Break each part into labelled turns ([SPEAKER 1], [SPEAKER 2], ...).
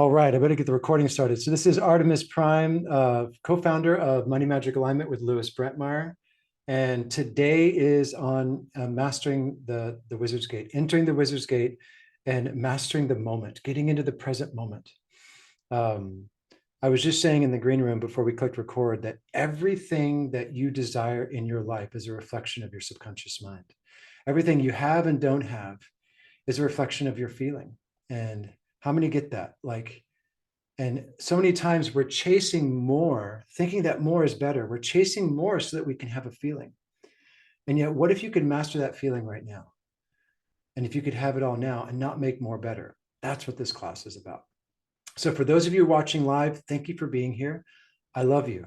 [SPEAKER 1] All right, I better get the recording started. So this is Artemis Prime, co-founder of Money Magic Alignment with Louis Brentmeyer. And today is on mastering the Wizard's Gate, entering the Wizard's Gate and mastering the moment, getting into the present moment. I was just saying in the green room before we clicked record that everything that you desire in your life is a reflection of your subconscious mind. Everything you have and don't have is a reflection of your feeling. And how many get that? And so many times we're chasing more, thinking that more is better. We're chasing more so that we can have a feeling. And yet, what if you could master that feeling right now? And if you could have it all now and not make more better? That's what this class is about. So for those of you watching live, thank you for being here. I love you.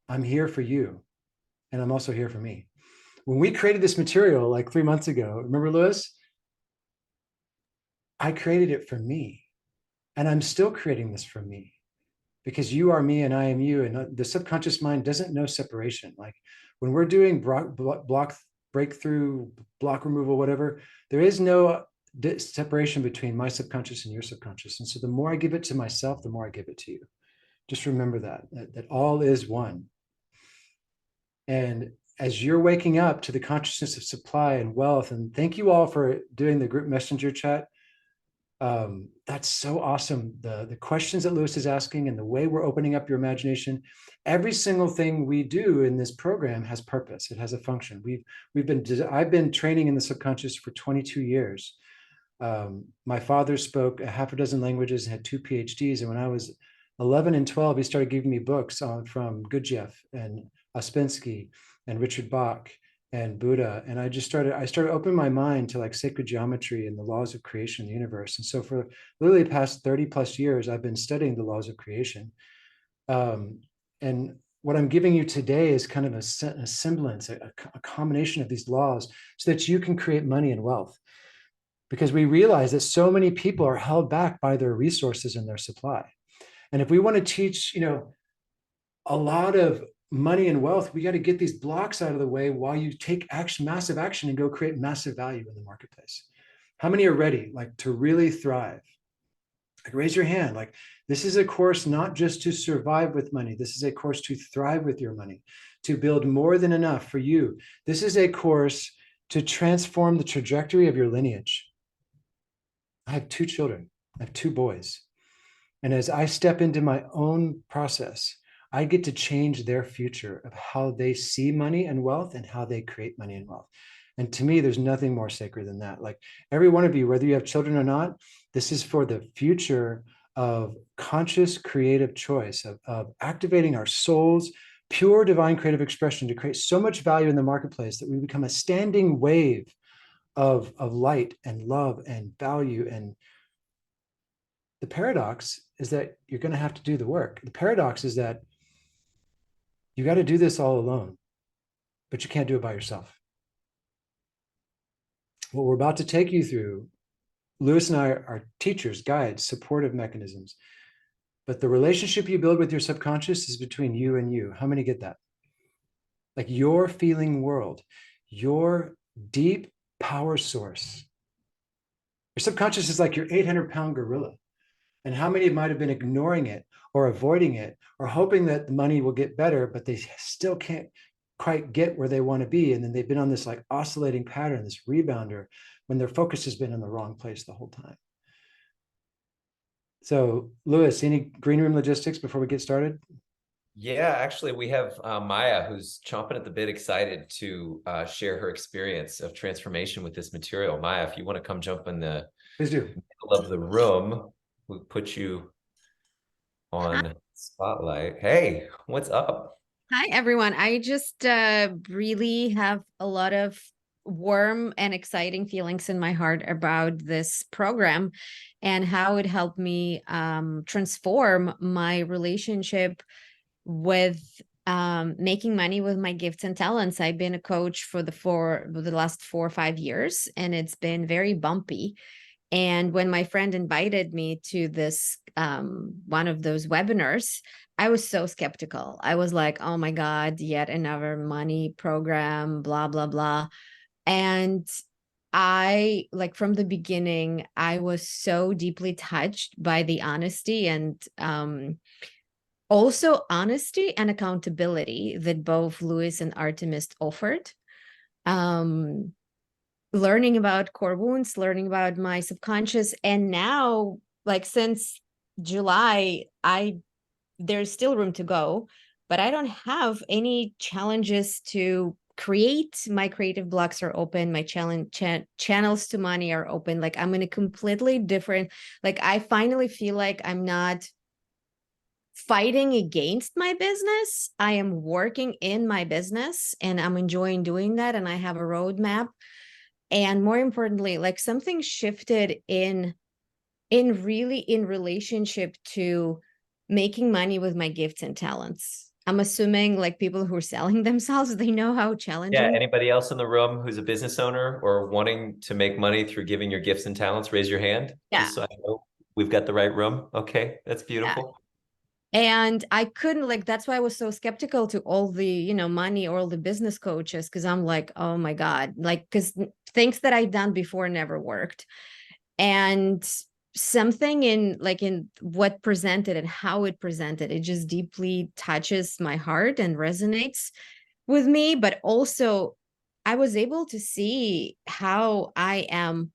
[SPEAKER 1] I'm here for you. And I'm also here for me. When we created this material like 3 months ago, remember, Louis? I created it for me. And I'm still creating this for me because you are me and I am you. And the subconscious mind doesn't know separation. Like when we're doing block breakthrough, block removal, whatever, there is no separation between my subconscious and your subconscious. And so the more I give it to myself, the more I give it to you. Just remember that all is one. And as you're waking up to the consciousness of supply and wealth, and thank you all for doing the group messenger chat. That's so awesome. The questions that Louis is asking and the way we're opening up your imagination. Every single thing we do in this program has purpose. It has a function. I've been training in the subconscious for 22 years. My father spoke a half a dozen languages and had 2 PhDs. And when I was 11 and 12, he started giving me books from Gurdjieff and Ouspensky and Richard Bach and Buddha. And I started opening my mind to like sacred geometry and the laws of creation in the universe. And so for literally the past 30 plus years, I've been studying the laws of creation. And what I'm giving you today is kind of a semblance, a combination of these laws so that you can create money and wealth. Because we realize that so many people are held back by their resources and their supply. And if we want to teach, a lot of money and wealth, we got to get these blocks out of the way while you take action, massive action, and go create massive value in the marketplace. How many are ready, to really thrive? Raise your hand. This is a course not just to survive with money. This is a course to thrive with your money, to build more than enough for you. This is a course to transform the trajectory of your lineage. I have 2 children. I have 2 boys. And as I step into my own process, I get to change their future of how they see money and wealth and how they create money and wealth. And to me, there's nothing more sacred than that. Every one of you, whether you have children or not, this is for the future of conscious creative choice, of activating our soul's pure divine creative expression to create so much value in the marketplace that we become a standing wave of light and love and value. And the paradox is that you're going to have to do the work. The paradox is that you got to do this all alone, but you can't do it by yourself. What we're about to take you through, Louis and I are teachers, guides, supportive mechanisms. But the relationship you build with your subconscious is between you and you. How many get that? Your feeling world, your deep power source. Your subconscious is like your 800-pound gorilla. And how many might have been ignoring it or avoiding it or hoping that the money will get better, but they still can't quite get where they want to be. And then they've been on this oscillating pattern, this rebounder, when their focus has been in the wrong place the whole time. So, Louis, any green room logistics before we get started?
[SPEAKER 2] Yeah, actually, we have Maya, who's chomping at the bit, excited to share her experience of transformation with this material. Maya, if you want to come jump in the
[SPEAKER 1] Please do.
[SPEAKER 2] middle of the room, we'll put you on spotlight. Hey, what's up?
[SPEAKER 3] Hi, everyone. I just really have a lot of warm and exciting feelings in my heart about this program and how it helped me transform my relationship with making money with my gifts and talents. I've been a coach for the last 4 or 5 years, and it's been very bumpy. And when my friend invited me to this one of those webinars, I was so skeptical. I was like, oh my God, yet another money program, blah, blah, blah. And I like from the beginning, I was so deeply touched by the honesty and also honesty and accountability that both Lewis and Artemis offered. Um, Learning about core wounds, learning about my subconscious, and now, like since July, I there's still room to go, but I don't have any challenges to create. My creative blocks are open, my channels to money are open. Like I'm in a completely different, like I finally feel like I'm not fighting against my business. I am working in my business and I'm enjoying doing that, and I have a roadmap. And more importantly, like something shifted in really in relationship to making money with my gifts and talents. I'm assuming like people who are selling themselves, they know how
[SPEAKER 2] Yeah,
[SPEAKER 3] challenging.
[SPEAKER 2] anybody else in the room who's a business owner or wanting to make money through giving your gifts and talents, raise your hand,
[SPEAKER 3] Yeah.
[SPEAKER 2] just so I know we've got the right room. Okay, that's
[SPEAKER 3] Yeah.
[SPEAKER 2] beautiful.
[SPEAKER 3] And I couldn't, like, that's why I was so skeptical to all the, money or all the business coaches, because I'm like, oh my God, like, because things that I've done before never worked. And something in what presented and how it presented, it just deeply touches my heart and resonates with me. But also I was able to see how I am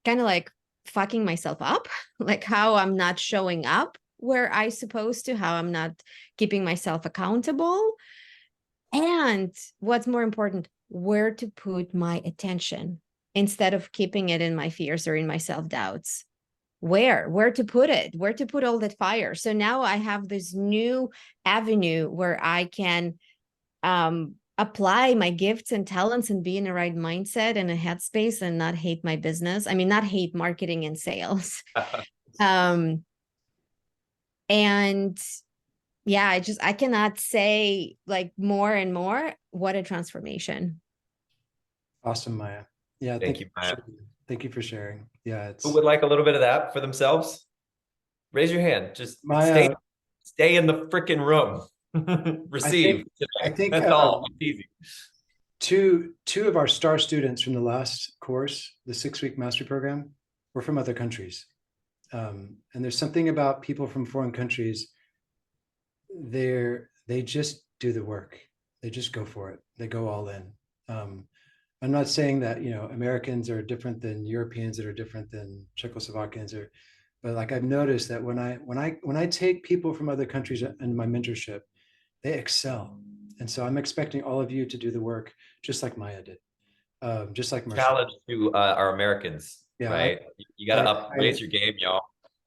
[SPEAKER 3] kind of like fucking myself up, like how I'm not showing up where I supposed to, how I'm not keeping myself accountable, and what's more important, where to put my attention instead of keeping it in my fears or in my self-doubts. Where to put it, where to put all that fire. So now I have this new avenue where I can apply my gifts and talents and be in the right mindset and a headspace and not hate my business. I mean, not hate marketing and sales. um and yeah, I cannot say like more and more. What a transformation.
[SPEAKER 1] Awesome, Maya. Yeah,
[SPEAKER 2] Thank you, Maya.
[SPEAKER 1] thank you for sharing. Yeah,
[SPEAKER 2] Who
[SPEAKER 1] it's
[SPEAKER 2] would like a little bit of that for themselves? Raise your hand. Just
[SPEAKER 1] Maya.
[SPEAKER 2] stay in the freaking room.
[SPEAKER 1] I
[SPEAKER 2] Receive
[SPEAKER 1] think I
[SPEAKER 2] today.
[SPEAKER 1] think
[SPEAKER 2] That's all. It's easy.
[SPEAKER 1] two of our star students from the last course, the 6-week mastery program, were from other countries. And there's something about people from foreign countries. They just do the work. They just go for it. They go all in. I'm not saying that Americans are different than Europeans, that are different than Czechoslovakians, but like I've noticed that when I take people from other countries in my mentorship, they excel. And so I'm expecting all of you to do the work just like Maya did, just like Marcia.
[SPEAKER 2] Challenge to our Americans,
[SPEAKER 1] Yeah,
[SPEAKER 2] right? You got to raise your game, y'all.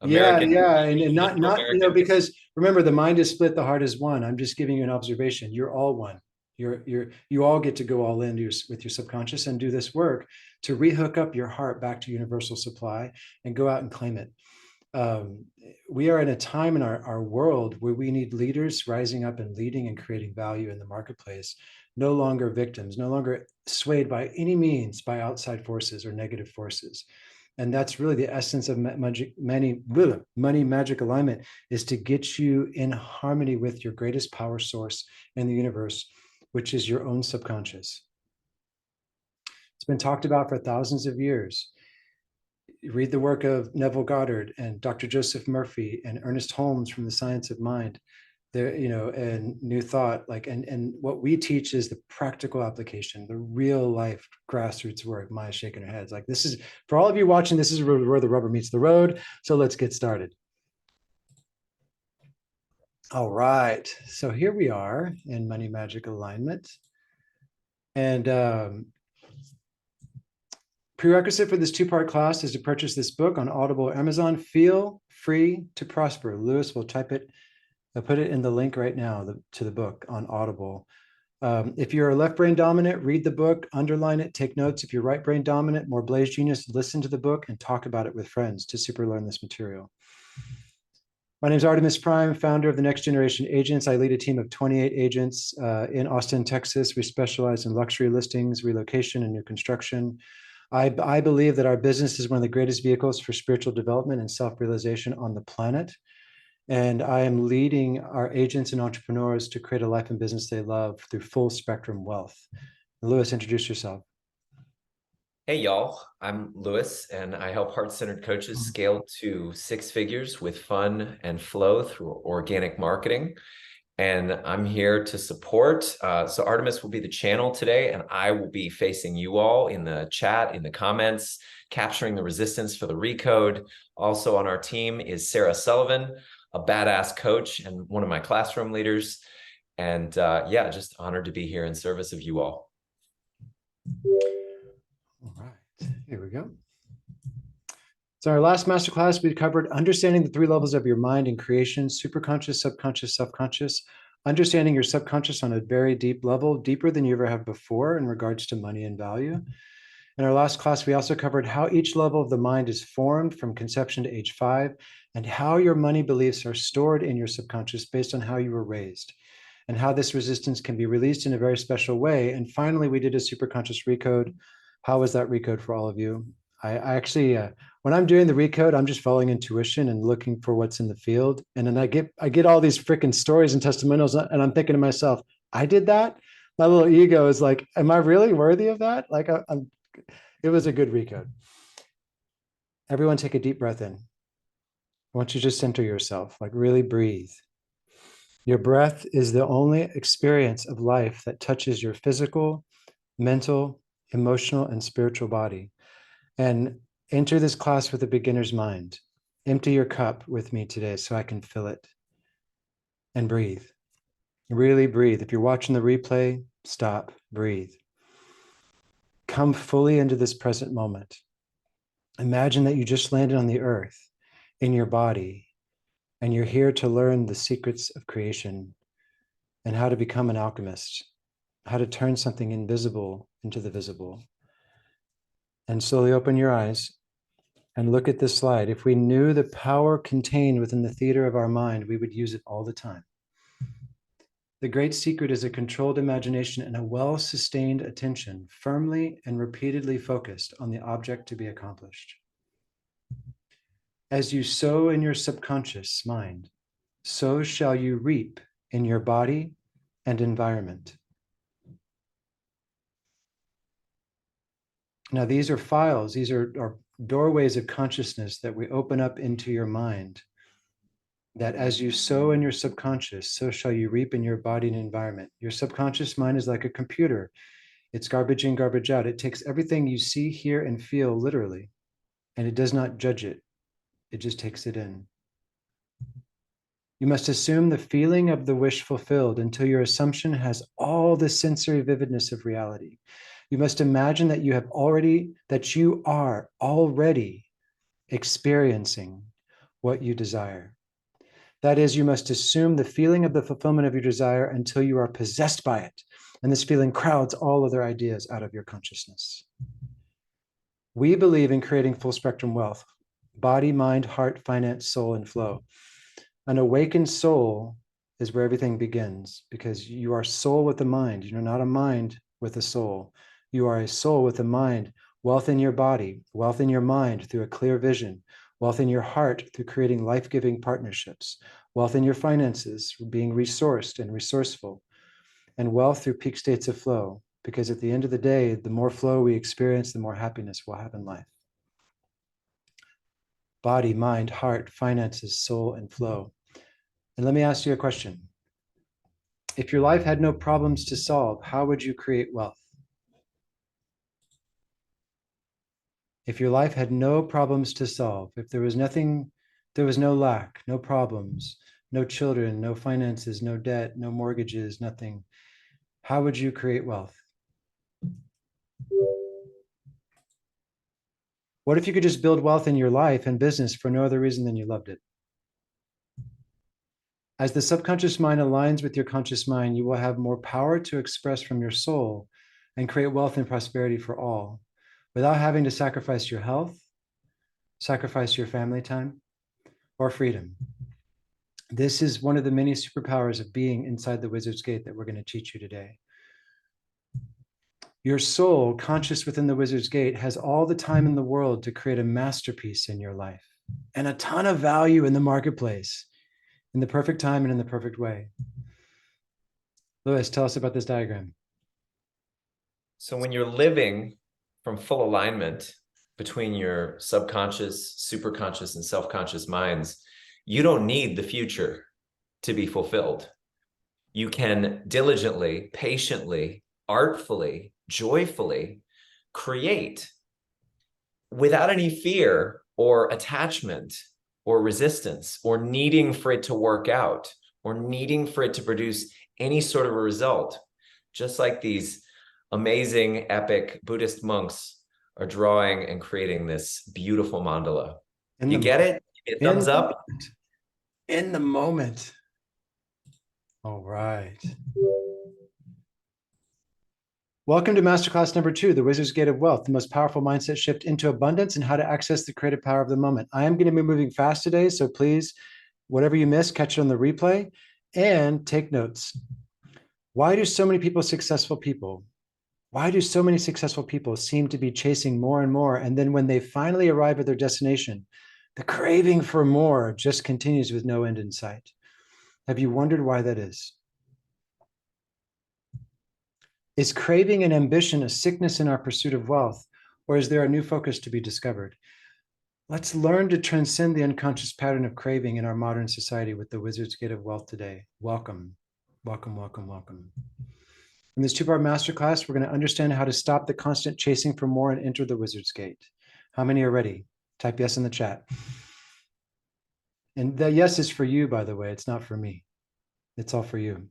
[SPEAKER 1] yeah,
[SPEAKER 2] American,
[SPEAKER 1] yeah, and not
[SPEAKER 2] American.
[SPEAKER 1] because remember, the mind is split, the heart is one. I'm just giving you an observation. You're all one. You all get to go all in with your subconscious and do this work to rehook up your heart back to universal supply and go out and claim it. um, we are in a time in our world where we need leaders rising up and leading and creating value in the marketplace, no longer victims, no longer swayed by any means by outside forces or negative forces. And that's really the essence of money magic alignment, is to get you in harmony with your greatest power source in the universe, which is your own subconscious. It's been talked about for thousands of years. Read the work of Neville Goddard and Dr. Joseph Murphy and Ernest Holmes from The Science of Mind. There, and New Thought, and what we teach is the practical application, the real life grassroots work. Maya's shaking her head. Like, this is, for all of you watching, this is where the rubber meets the road. So let's get started. All right. So here we are in Money Magic Alignment. And prerequisite for this 2-part class is to purchase this book on Audible or Amazon. Feel free to prosper. Lewis will type it. I'll put it in the link right now to the book on Audible. If you're a left brain dominant, read the book, underline it, take notes. If you're right brain dominant, more Blaze Genius, listen to the book and talk about it with friends to super learn this material. My name is Artemis Prime, founder of the Next Generation Agents. I lead a team of 28 agents in Austin, Texas. We specialize in luxury listings, relocation, and new construction. I believe that our business is one of the greatest vehicles for spiritual development and self-realization on the planet. And I am leading our agents and entrepreneurs to create a life and business they love through full spectrum wealth. Lewis, introduce yourself.
[SPEAKER 2] Hey, y'all. I'm Lewis, and I help heart-centered coaches scale to six figures with fun and flow through organic marketing. And I'm here to support. So Artemis will be the channel today, and I will be facing you all in the chat, in the comments, capturing the resistance for the recode. Also on our team is Sarah Sullivan, a badass coach and one of my classroom leaders. And yeah, just honored to be here in service of you all.
[SPEAKER 1] All right, here we go. So our last masterclass, we covered understanding the three levels of your mind in creation: superconscious, subconscious, self-conscious. Understanding your subconscious on a very deep level, deeper than you ever have before in regards to money and value. In our last class, we also covered how each level of the mind is formed from conception to age 5, and how your money beliefs are stored in your subconscious based on how you were raised, and how this resistance can be released in a very special way. And finally, we did a superconscious recode. How was that recode for all of you? I actually, when I'm doing the recode, I'm just following intuition and looking for what's in the field. And then I get all these freaking stories and testimonials, and I'm thinking to myself, I did that. My little ego is like, am I really worthy of that? Like, it was a good recode. Everyone take a deep breath in. I want you to just center yourself, like really breathe. Your breath is the only experience of life that touches your physical, mental, emotional, and spiritual body. And enter this class with a beginner's mind. Empty your cup with me today so I can fill it. And breathe. Really breathe. If you're watching the replay, stop, breathe. Come fully into this present moment. Imagine that you just landed on the earth in your body, and you're here to learn the secrets of creation and how to become an alchemist, how to turn something invisible into the visible. And slowly open your eyes and look at this slide. If we knew the power contained within the theater of our mind, we would use it all the time. The great secret is a controlled imagination and a well-sustained attention, firmly and repeatedly focused on the object to be accomplished. As you sow in your subconscious mind, so shall you reap in your body and environment. Now, these are files, these are doorways of consciousness that we open up into your mind, that as you sow in your subconscious, so shall you reap in your body and environment. Your subconscious mind is like a computer. It's garbage in, garbage out. It takes everything you see, hear, and feel literally, and it does not judge it. It just takes it in. You must assume the feeling of the wish fulfilled until your assumption has all the sensory vividness of reality. You must imagine that you are already experiencing what you desire. That is, you must assume the feeling of the fulfillment of your desire until you are possessed by it. And this feeling crowds all other ideas out of your consciousness. We believe in creating full spectrum wealth: body, mind, heart, finance, soul, and flow. An awakened soul is where everything begins, because you are soul with a mind. You're not a mind with a soul. You are a soul with a mind. Wealth in your body, wealth in your mind through a clear vision, wealth in your heart through creating life-giving partnerships, wealth in your finances, being resourced and resourceful, and wealth through peak states of flow. Because at the end of the day, the more flow we experience, the more happiness we'll have in life. Body, mind, heart, finances, soul, and flow. And let me ask you a question. If your life had no problems to solve, how would you create wealth? If your life had no problems to solve, if there was nothing, there was no lack, no problems, no children, no finances, no debt, no mortgages, nothing, how would you create wealth? What if you could just build wealth in your life and business for no other reason than you loved it? As the subconscious mind aligns with your conscious mind, you will have more power to express from your soul and create wealth and prosperity for all, without having to sacrifice your health, sacrifice your family time, or freedom. This is one of the many superpowers of being inside the Wizard's Gate that we're going to teach you today. Your soul, conscious within the Wizard's Gate, has all the time in the world to create a masterpiece in your life and a ton of value in the marketplace, in the perfect time and in the perfect way. Lewis, tell us about this diagram.
[SPEAKER 2] So when you're living from full alignment between your subconscious, superconscious, and self-conscious minds, you don't need the future to be fulfilled. You can diligently, patiently, artfully, joyfully create without any fear or attachment or resistance or needing for it to work out or needing for it to produce any sort of a result. Just like these amazing, epic Buddhist monks are drawing and creating this beautiful mandala. You get it? Give me a thumbs up.
[SPEAKER 1] In the moment. All right. Welcome to Masterclass number 2, The Wizard's Gate of Wealth, the most powerful mindset shift into abundance and how to access the creative power of the moment. I am going to be moving fast today, so please, whatever you missed, catch it on the replay and take notes. Why do so many successful people seem to be chasing more and more? And then when they finally arrive at their destination, the craving for more just continues with no end in sight. Have you wondered why that is? Is craving and ambition a sickness in our pursuit of wealth, or is there a new focus to be discovered? Let's learn to transcend the unconscious pattern of craving in our modern society with the Wizard's Gate of Wealth today. Welcome, welcome, welcome, welcome. In this 2-part masterclass, we're going to understand how to stop the constant chasing for more and enter the Wizard's Gate. How many are ready? Type yes in the chat. And the yes is for you, by the way. It's not for me. It's all for you.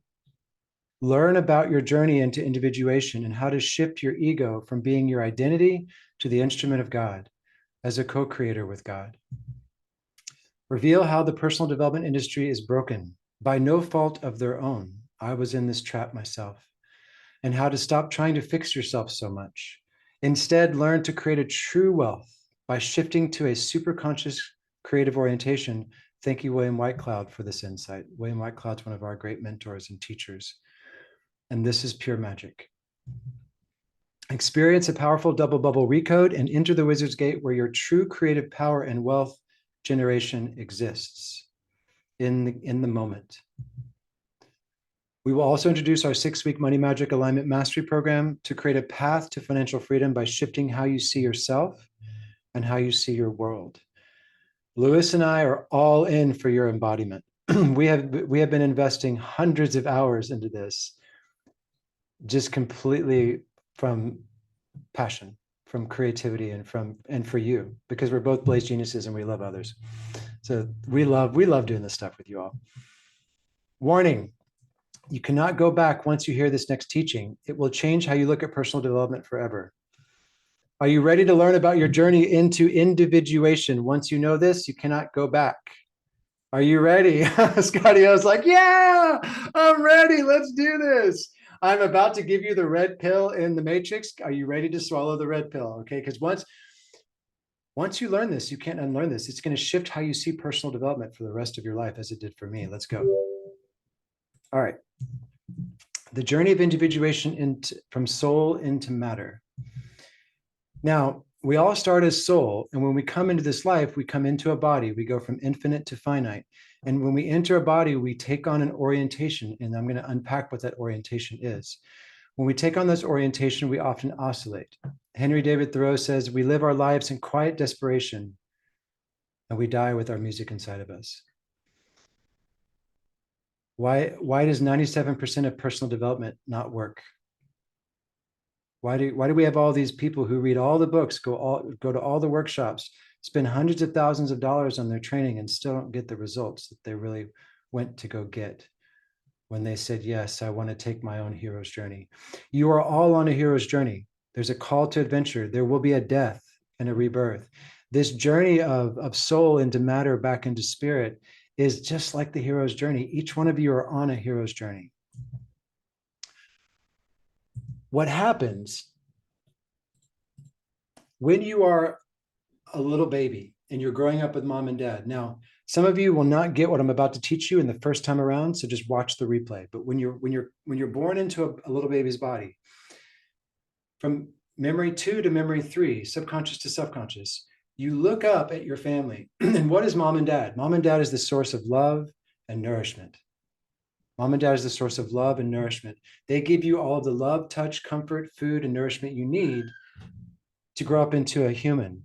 [SPEAKER 1] Learn about your journey into individuation and how to shift your ego from being your identity to the instrument of God as a co-creator with God. Reveal how the personal development industry is broken by no fault of their own. I was in this trap myself. And how to stop trying to fix yourself so much. Instead, learn to create a true wealth by shifting to a superconscious creative orientation. Thank you, William Whitecloud, for this insight. William Whitecloud's one of our great mentors and teachers. And this is pure magic. Experience a powerful double bubble recode and enter the Wizard's Gate where your true creative power and wealth generation exists in the moment. We will also introduce our 6-week Money Magic Alignment Mastery Program to create a path to financial freedom by shifting how you see yourself and how you see your world. Lewis and I are all in for your embodiment. We have been investing hundreds of hours into this, just completely from passion, from creativity, and for you, because we're both Blaze geniuses and we love others. So we love doing this stuff with you all. Warning. You cannot go back once you hear this next teaching. It will change how you look at personal development forever. Are you ready to learn about your journey into individuation? Once you know this, you cannot go back. Are you ready? Scotty, I was like, yeah, I'm ready. Let's do this. I'm about to give you the red pill in the matrix. Are you ready to swallow the red pill? Okay, because once you learn this, you can't unlearn this. It's going to shift how you see personal development for the rest of your life, as it did for me. Let's go. All right. The journey of individuation from soul into matter. Now, we all start as soul, and when we come into this life, we come into a body. We go from infinite to finite. And when we enter a body, we take on an orientation, and I'm going to unpack what that orientation is. When we take on this orientation, we often oscillate. Henry David Thoreau says, we live our lives in quiet desperation, and we die with our music inside of us. Why does 97% of personal development not work? Why do we have all these people who read all the books, go to all the workshops, spend hundreds of thousands of dollars on their training and still don't get the results that they really went to go get when they said, yes, I want to take my own hero's journey? You are all on a hero's journey. There's a call to adventure. There will be a death and a rebirth. This journey of soul into matter, back into spirit, is just like the hero's journey. Each one of you are on a hero's journey. What happens when you are a little baby and you're growing up with mom and dad? Now, some of you will not get what I'm about to teach you in the first time around, so just watch the replay. But when you're born into a little baby's body, from memory 2 to memory 3, subconscious to subconscious, you look up at your family. And what is mom and dad? Mom and dad is the source of love and nourishment. Mom and dad is the source of love and nourishment. They give you all of the love, touch, comfort, food, and nourishment you need to grow up into a human.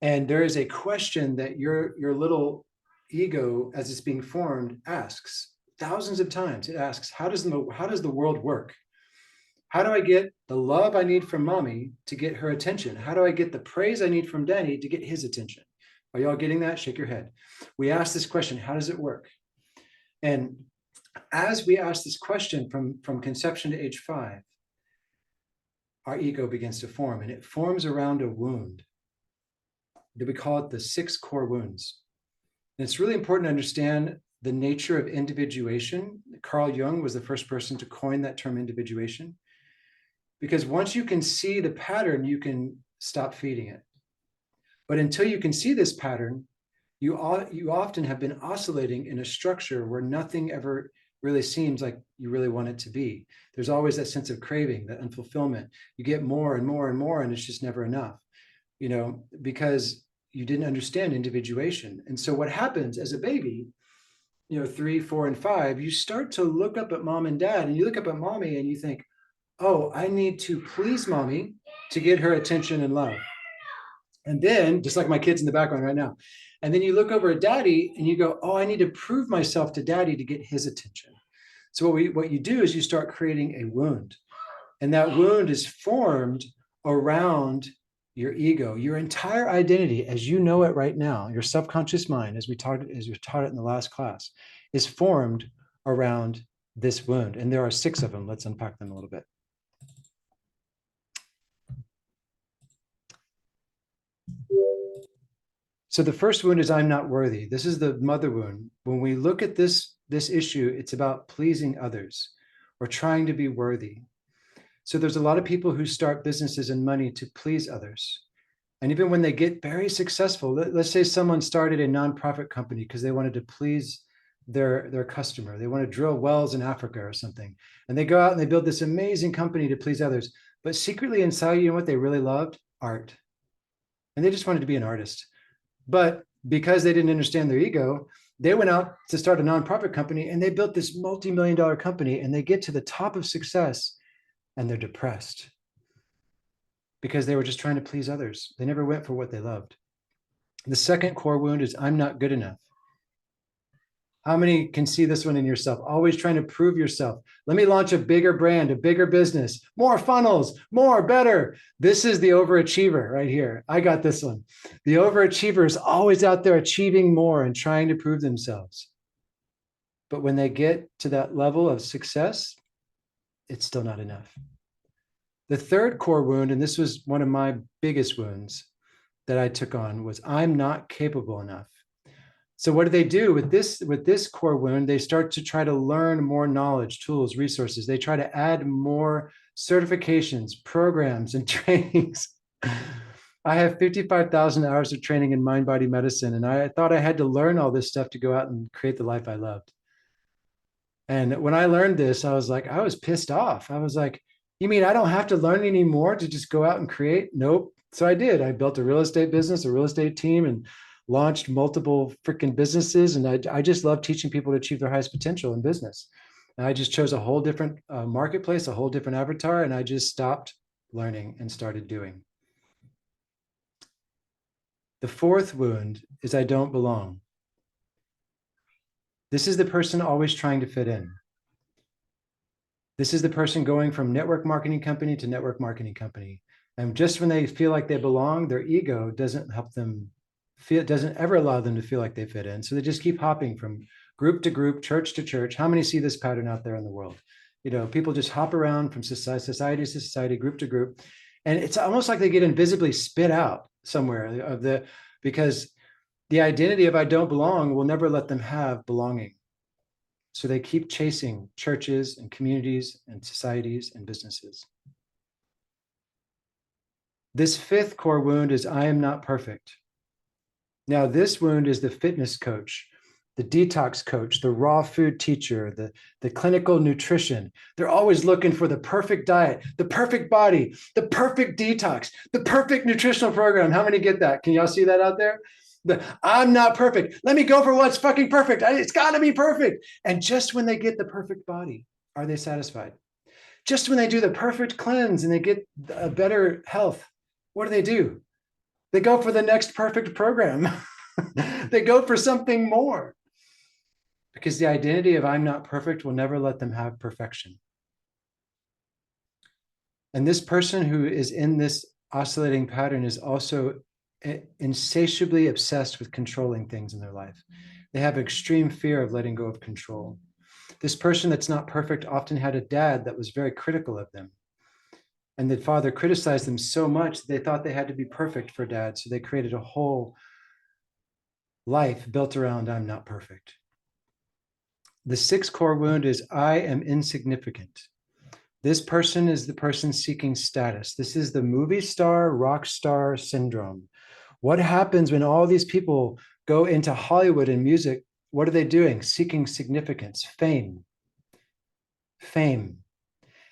[SPEAKER 1] And there is a question that your little ego, as it's being formed, asks thousands of times. It asks, how does the world work? How do I get the love I need from mommy to get her attention? How do I get the praise I need from daddy to get his attention? Are y'all getting that? Shake your head. We ask this question, how does it work? And as we ask this question from conception to age 5, our ego begins to form, and it forms around a wound. We call it the 6 core wounds. And it's really important to understand the nature of individuation. Carl Jung was the first person to coin that term individuation, because once you can see the pattern, you can stop feeding it. But until you can see this pattern, you often have been oscillating in a structure where nothing ever really seems like you really want it to be. There's always that sense of craving, that unfulfillment. You get more and more and more, and it's just never enough, because you didn't understand individuation. And so what happens as a baby, 3, 4, and 5, you start to look up at mom and dad, and you look up at mommy and you think, oh, I need to please mommy to get her attention and love. And then, just like my kids in the background right now, and then you look over at daddy and you go, oh, I need to prove myself to daddy to get his attention. So what you do is you start creating a wound. And that wound is formed around your ego. Your entire identity, as you know it right now, your subconscious mind, as we taught it in the last class, is formed around this wound. And there are 6 of them. Let's unpack them a little bit. So the first wound is I'm not worthy. This is the mother wound. When we look at this issue, it's about pleasing others or trying to be worthy. So there's a lot of people who start businesses and money to please others. And even when they get very successful, let's say someone started a nonprofit company because they wanted to please their customer. They want to drill wells in Africa or something. And they go out and they build this amazing company to please others. But secretly inside, you know what they really loved? Art. And they just wanted to be an artist. But because they didn't understand their ego, they went out to start a nonprofit company and they built this multi-million-dollar company, and they get to the top of success and they're depressed because they were just trying to please others. They never went for what they loved. The second core wound is I'm not good enough. How many can see this one in yourself? Always trying to prove yourself. Let me launch a bigger brand, a bigger business, more funnels, more, better. This is the overachiever right here. I got this one. The overachiever is always out there achieving more and trying to prove themselves. But when they get to that level of success, it's still not enough. The third core wound, and this was one of my biggest wounds that I took on, was I'm not capable enough. So what do they do with this core wound? They start to try to learn more knowledge, tools, resources. They try to add more certifications, programs, and trainings. I have 55,000 hours of training in mind-body medicine, and I thought I had to learn all this stuff to go out and create the life I loved. And when I learned this, I was pissed off. I was like, you mean I don't have to learn anymore to just go out and create? Nope. So I did. I built a real estate business, a real estate team, and launched multiple freaking businesses. And I just love teaching people to achieve their highest potential in business. And I just chose a whole different marketplace, a whole different avatar, and I just stopped learning and started doing. The fourth wound is I don't belong. This is the person always trying to fit in. This is the person going from network marketing company to network marketing company. And just when they feel like they belong, their ego doesn't help them feel, doesn't ever allow them to feel like they fit in. So they just keep hopping from group to group, church to church. How many see this pattern out there in the world? People just hop around from society to society, group to group. And it's almost like they get invisibly spit out somewhere because the identity of I don't belong will never let them have belonging. So they keep chasing churches and communities and societies and businesses. This fifth core wound is I am not perfect. Now, this wound is the fitness coach, the detox coach, the raw food teacher, the clinical nutrition. They're always looking for the perfect diet, the perfect body, the perfect detox, the perfect nutritional program. How many get that? Can y'all see that out there? I'm not perfect. Let me go for what's fucking perfect. It's got to be perfect. And just when they get the perfect body, are they satisfied? Just when they do the perfect cleanse and they get a better health, what do? They go for the next perfect program. They go for something more. Because the identity of I'm not perfect will never let them have perfection. And this person who is in this oscillating pattern is also insatiably obsessed with controlling things in their life. They have extreme fear of letting go of control. This person that's not perfect often had a dad that was very critical of them. And the father criticized them so much they thought they had to be perfect for dad. So they created a whole life built around I'm not perfect. The sixth core wound is I am insignificant. This person is the person seeking status. This is the movie star, rock star syndrome. What happens when all these people go into Hollywood and music? What are they doing? Seeking significance, fame. Fame.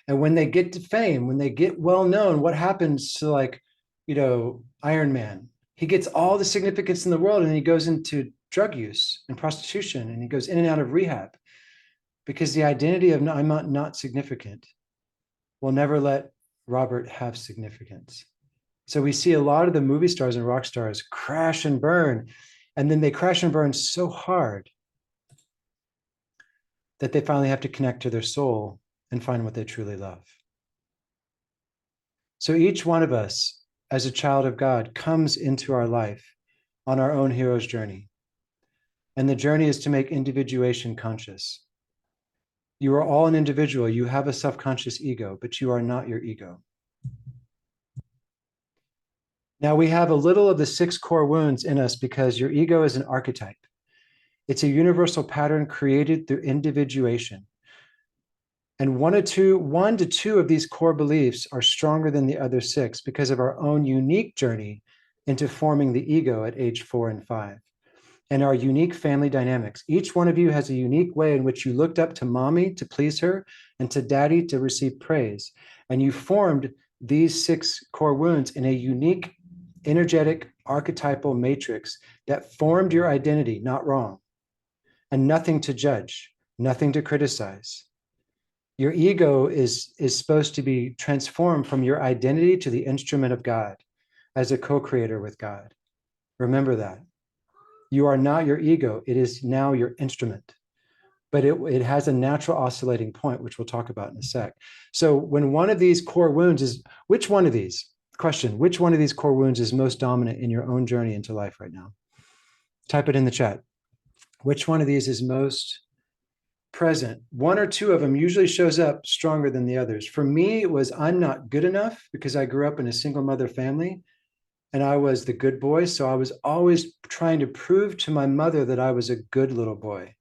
[SPEAKER 1] And when they get to fame, when they get well known, what happens to, like, Iron Man? He gets all the significance in the world and he goes into drug use and prostitution and he goes in and out of rehab because the identity of I'm not significant will never let Robert have significance. So we see a lot of the movie stars and rock stars crash and burn, and then they crash and burn so hard that they finally have to connect to their soul and find what they truly love. So each one of us, as a child of God, comes into our life on our own hero's journey. And the journey is to make individuation conscious. You are all an individual. You have a self-conscious ego, but you are not your ego. Now we have a little of the 6 core wounds in us because your ego is an archetype. It's a universal pattern created through individuation. And one to two of these core beliefs are stronger than the other 6 because of our own unique journey into forming the ego at age 4 and 5. And our unique family dynamics. Each one of you has a unique way in which you looked up to mommy to please her and to daddy to receive praise. And you formed these 6 core wounds in a unique, energetic, archetypal matrix that formed your identity, not wrong. And nothing to judge, nothing to criticize. Your ego is supposed to be transformed from your identity to the instrument of God as a co-creator with God. Remember that. You are not your ego. It is now your instrument. But it has a natural oscillating point, which we'll talk about in a sec. So when one of these core wounds is, which one of these core wounds is most dominant in your own journey into life right now? Type it in the chat. Which one of these is most present? One or two of them usually shows up stronger than the others. For me, it was I'm not good enough because I grew up in a single mother family. And I was the good boy. So I was always trying to prove to my mother that I was a good little boy.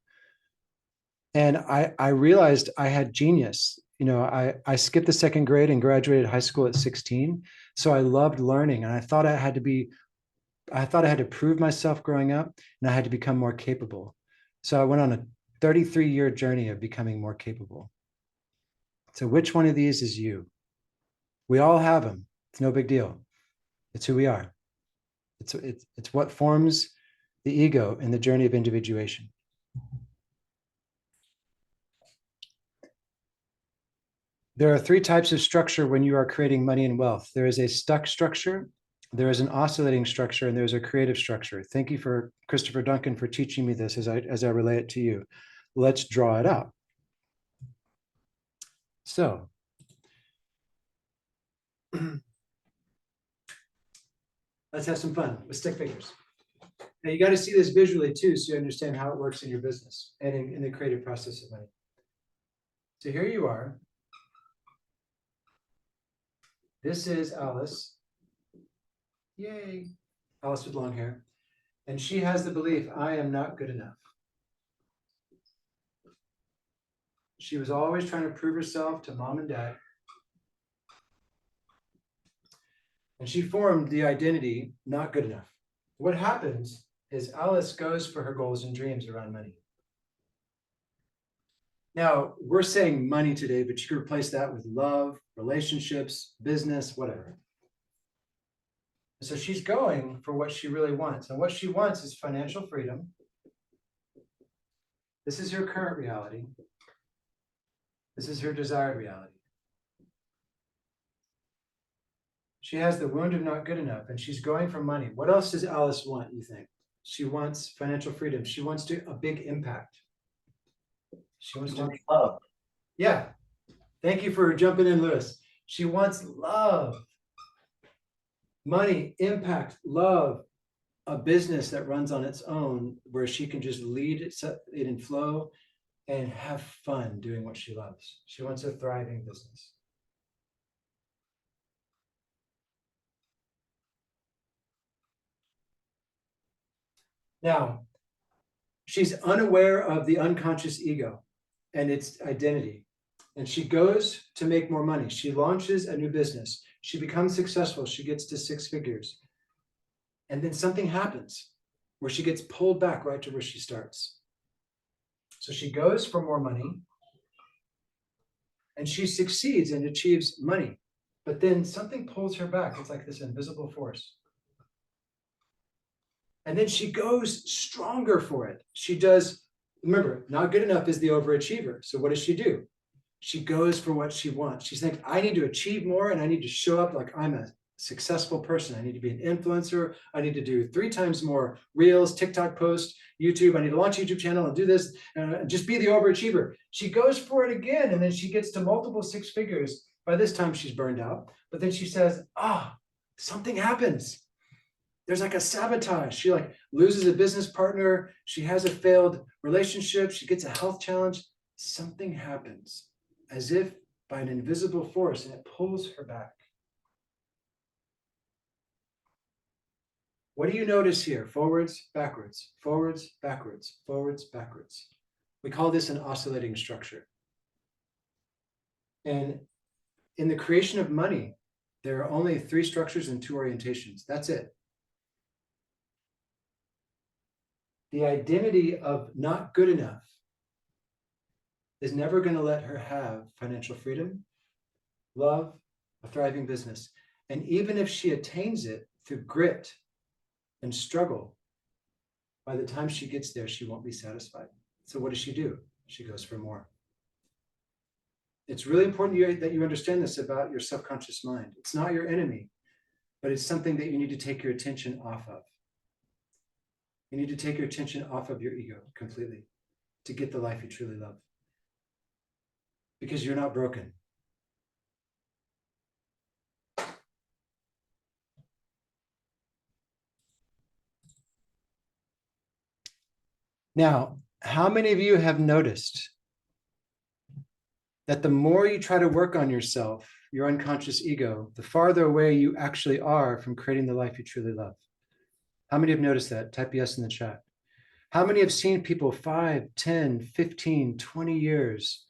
[SPEAKER 1] And I realized I had genius. I skipped the 2nd grade and graduated high school at 16. So I loved learning. And I thought I had to prove myself growing up and I had to become more capable. So I went on a 33-year journey of becoming more capable. So which one of these is you? We all have them. It's no big deal. It's who we are. It's what forms the ego in the journey of individuation. There are 3 types of structure when you are creating money and wealth. There is a stuck structure, there is an oscillating structure, and there's a creative structure. Thank you for Christopher Duncan for teaching me this as I relay it to you. Let's draw it out. So let's have some fun with stick figures. Now you got to see this visually too, so you understand how it works in your business and in the creative process of money. So here you are. This is Alice. Yay. Alice with long hair. And she has the belief, I am not good enough. She was always trying to prove herself to mom and dad. And she formed the identity, not good enough. What happens is Alice goes for her goals and dreams around money. Now, we're saying money today, but you can replace that with love, relationships, business, whatever. So she's going for what she really wants. And what she wants is financial freedom. This is her current reality. This is her desired reality. She has the wound of not good enough, and she's going for money. What else does Alice want, you think? She wants financial freedom. She wants a big impact. She wants
[SPEAKER 4] love.
[SPEAKER 1] Yeah. Thank you for jumping in, Lewis. She wants love, money, impact, love, a business that runs on its own where she can just lead it in flow and have fun doing what she loves. She wants a thriving business. Now, she's unaware of the unconscious ego and its identity. And she goes to make more money. She launches a new business. She becomes successful. She gets to 6 figures. And then something happens where she gets pulled back right to where she starts. So she goes for more money and she succeeds and achieves money. But then something pulls her back. It's like this invisible force. And then she goes stronger for it. She does, remember, not good enough is the overachiever. So what does she do? She goes for what she wants. She's like, I need to achieve more and I need to show up like I'm a successful person. I need to be an influencer. I need to do 3 times more reels, TikTok posts, YouTube. I need to launch a YouTube channel and do this, just be the overachiever. She goes for it again. And then she gets to multiple 6 figures. By this time she's burned out, but then she says, something happens. There's like a sabotage. She like loses a business partner. She has a failed relationship. She gets a health challenge. Something happens as if by an invisible force, and it pulls her back. What do you notice here? Forwards, backwards, forwards, backwards, forwards, backwards. We call this an oscillating structure. And in the creation of money, there are only 3 structures and 2 orientations. That's it. The identity of not good enough is never going to let her have financial freedom, love, a thriving business. And even if she attains it through grit and struggle, by the time she gets there, she won't be satisfied. So what does she do? She goes for more. It's really important that you understand this about your subconscious mind. It's not your enemy, but it's something that you need to take your attention off of. You need to take your attention off of your ego completely to get the life you truly love. Because you're not broken. Now, how many of you have noticed that the more you try to work on yourself, your unconscious ego, the farther away you actually are from creating the life you truly love? How many have noticed that? Type yes in the chat. How many have seen people 5, 10, 15, 20 years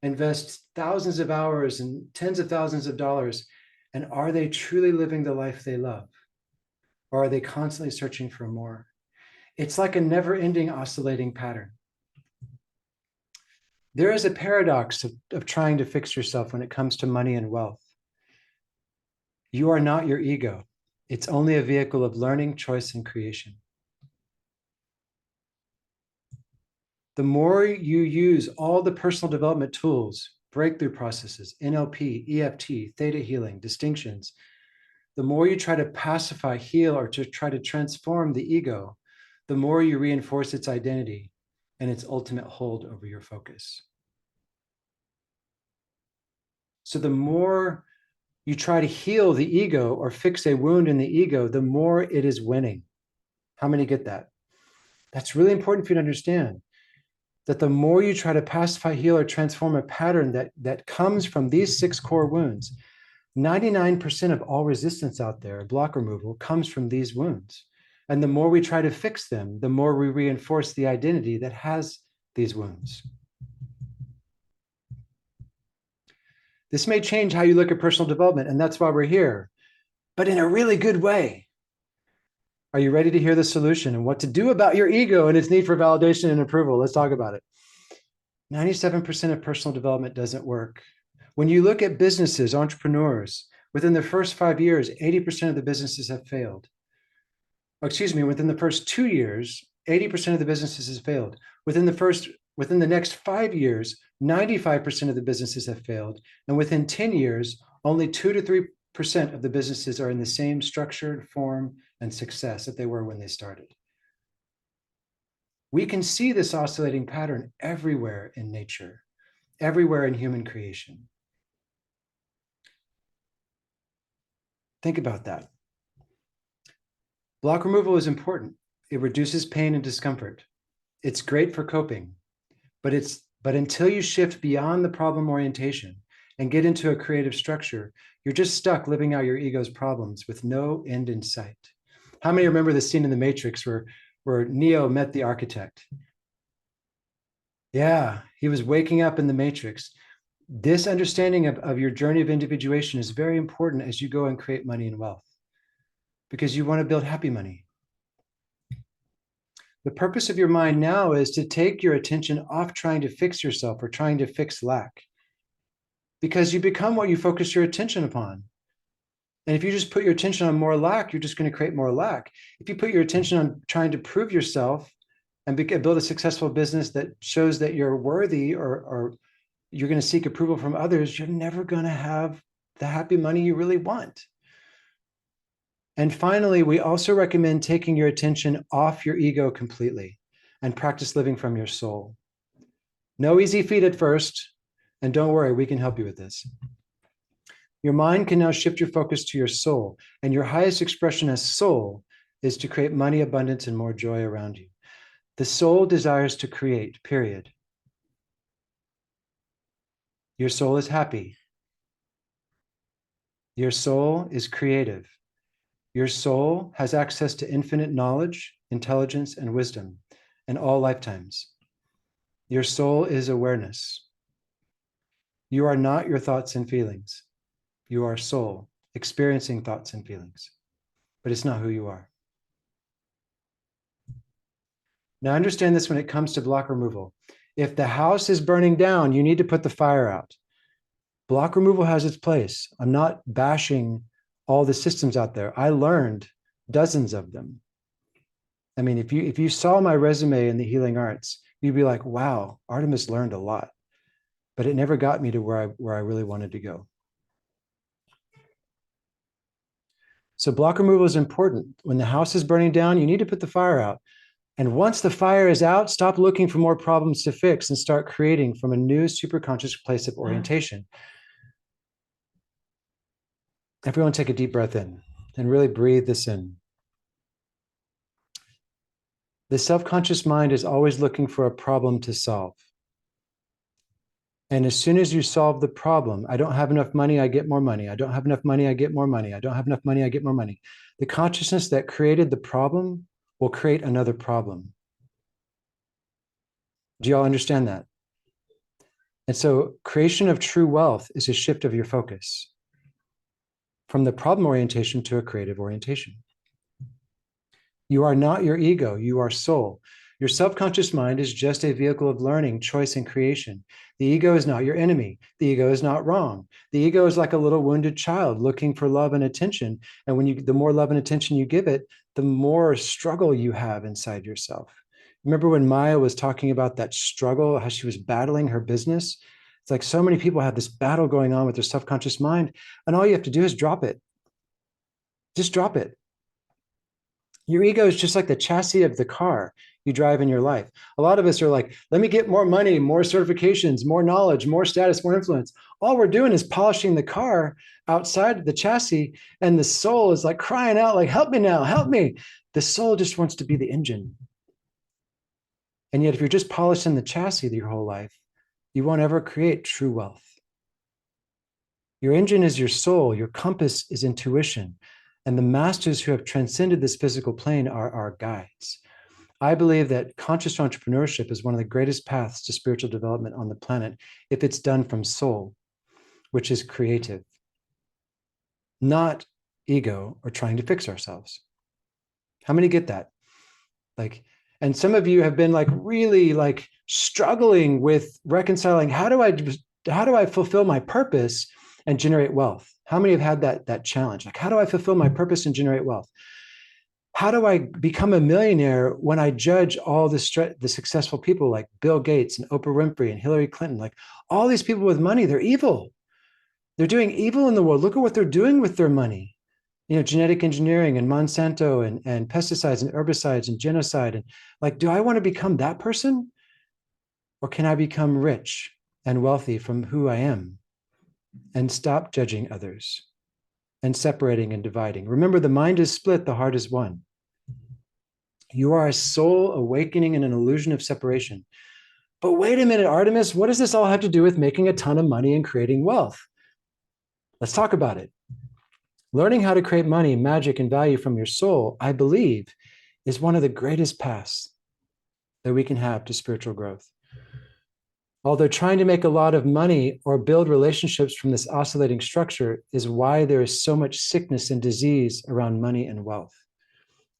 [SPEAKER 1] invest thousands of hours and tens of thousands of dollars, and are they truly living the life they love? Or are they constantly searching for more? It's like a never-ending oscillating pattern. There is a paradox of trying to fix yourself when it comes to money and wealth. You are not your ego. It's only a vehicle of learning, choice, and creation. The more you use all the personal development tools, breakthrough processes, NLP, EFT, theta healing, distinctions, the more you try to pacify, heal, or to try to transform the ego, the more you reinforce its identity and its ultimate hold over your focus. So the more you try to heal the ego or fix a wound in the ego, the more it is winning. How many get that? That's really important for you to understand. That the more you try to pacify, heal, or transform a pattern that comes from these 6 core wounds, 99% of all resistance out there, block removal, comes from these wounds. And the more we try to fix them, the more we reinforce the identity that has these wounds. This may change how you look at personal development, and that's why we're here, but in a really good way. Are you ready to hear the solution and what to do about your ego and its need for validation and approval? Let's talk about it. 97% of personal development doesn't work. When you look at businesses, entrepreneurs, within the first 5 years, 80% of the businesses have failed. Within the first 2 years, 80% of the businesses have failed. Within the next 5 years, 95% of the businesses have failed. And within 10 years, only 2 to of the businesses are in the same structure, form, and success that they were when they started. We can see this oscillating pattern everywhere in nature, everywhere in human creation. Think about that. Block removal is important. It reduces pain and discomfort. It's great for coping, but until you shift beyond the problem orientation and get into a creative structure, you're just stuck living out your ego's problems with no end in sight. How many remember the scene in The Matrix where Neo met the architect? Yeah, he was waking up in the Matrix. This understanding of your journey of individuation is very important as you go and create money and wealth, because you want to build happy money. The purpose of your mind now is to take your attention off trying to fix yourself or trying to fix lack, because you become what you focus your attention upon. And if you just put your attention on more lack, you're just going to create more lack. If you put your attention on trying to prove yourself and build a successful business that shows that you're worthy, or you're going to seek approval from others, you're never going to have the happy money you really want. And finally, we also recommend taking your attention off your ego completely and practice living from your soul. No easy feat at first, and don't worry, we can help you with this. Your mind can now shift your focus to your soul, and your highest expression as soul is to create money, abundance, and more joy around you. The soul desires to create, period. Your soul is happy. Your soul is creative. Your soul has access to infinite knowledge, intelligence, and wisdom in all lifetimes. Your soul is awareness. You are not your thoughts and feelings. You are soul, experiencing thoughts and feelings, but it's not who you are. Now understand this when it comes to block removal. If the house is burning down, you need to put the fire out. Block removal has its place. I'm not bashing all the systems out there. I learned dozens of them. I mean, if you saw my resume in the healing arts, you'd be like, wow, Artemis learned a lot, but it never got me to where I really wanted to go. So block removal is important. When the house is burning down, you need to put the fire out. And once the fire is out, stop looking for more problems to fix and start creating from a new superconscious place of orientation. Everyone take a deep breath in and really breathe this in. The self-conscious mind is always looking for a problem to solve. And as soon as you solve the problem, I don't have enough money, I get more money. I don't have enough money, I get more money. I don't have enough money, I get more money. The consciousness that created the problem will create another problem. Do you all understand that? And so creation of true wealth is a shift of your focus from the problem orientation to a creative orientation. You are not your ego, you are soul. Your subconscious mind is just a vehicle of learning, choice, and creation. The ego is not your enemy. The ego is not wrong. The ego is like a little wounded child looking for love and attention. And the more love and attention you give it, the more struggle you have inside yourself. Remember when Maya was talking about that struggle, how she was battling her business? It's like so many people have this battle going on with their subconscious mind, and all you have to do is drop it. Just drop it. Your ego is just like the chassis of the car you drive in your life. A lot of us are like, let me get more money, more certifications, more knowledge, more status, more influence. All we're doing is polishing the car outside the chassis, and the soul is like crying out, like, help me now, help me. The soul just wants to be the engine. And yet if you're just polishing the chassis your whole life, you won't ever create true wealth. Your engine is your soul, your compass is intuition, and the masters who have transcended this physical plane are our guides. I believe that conscious entrepreneurship is one of the greatest paths to spiritual development on the planet if it's done from soul, which is creative, not ego or trying to fix ourselves. How many get that? And some of you have been really struggling with reconciling, how do I fulfill my purpose and generate wealth? How many have had that challenge? How do I fulfill my purpose and generate wealth? How do I become a millionaire when I judge all the successful people like Bill Gates and Oprah Winfrey and Hillary Clinton? All these people with money, they're evil. They're doing evil in the world. Look at what they're doing with their money. Genetic engineering and Monsanto and pesticides and herbicides and genocide. And like, do I want to become that person? Or can I become rich and wealthy from who I am and stop judging others and separating and dividing? Remember, the mind is split, the heart is one. You are a soul awakening in an illusion of separation. But wait a minute, Artemis, what does this all have to do with making a ton of money and creating wealth? Let's talk about it. Learning how to create money, magic, and value from your soul, I believe, is one of the greatest paths that we can have to spiritual growth. Although trying to make a lot of money or build relationships from this oscillating structure is why there is so much sickness and disease around money and wealth.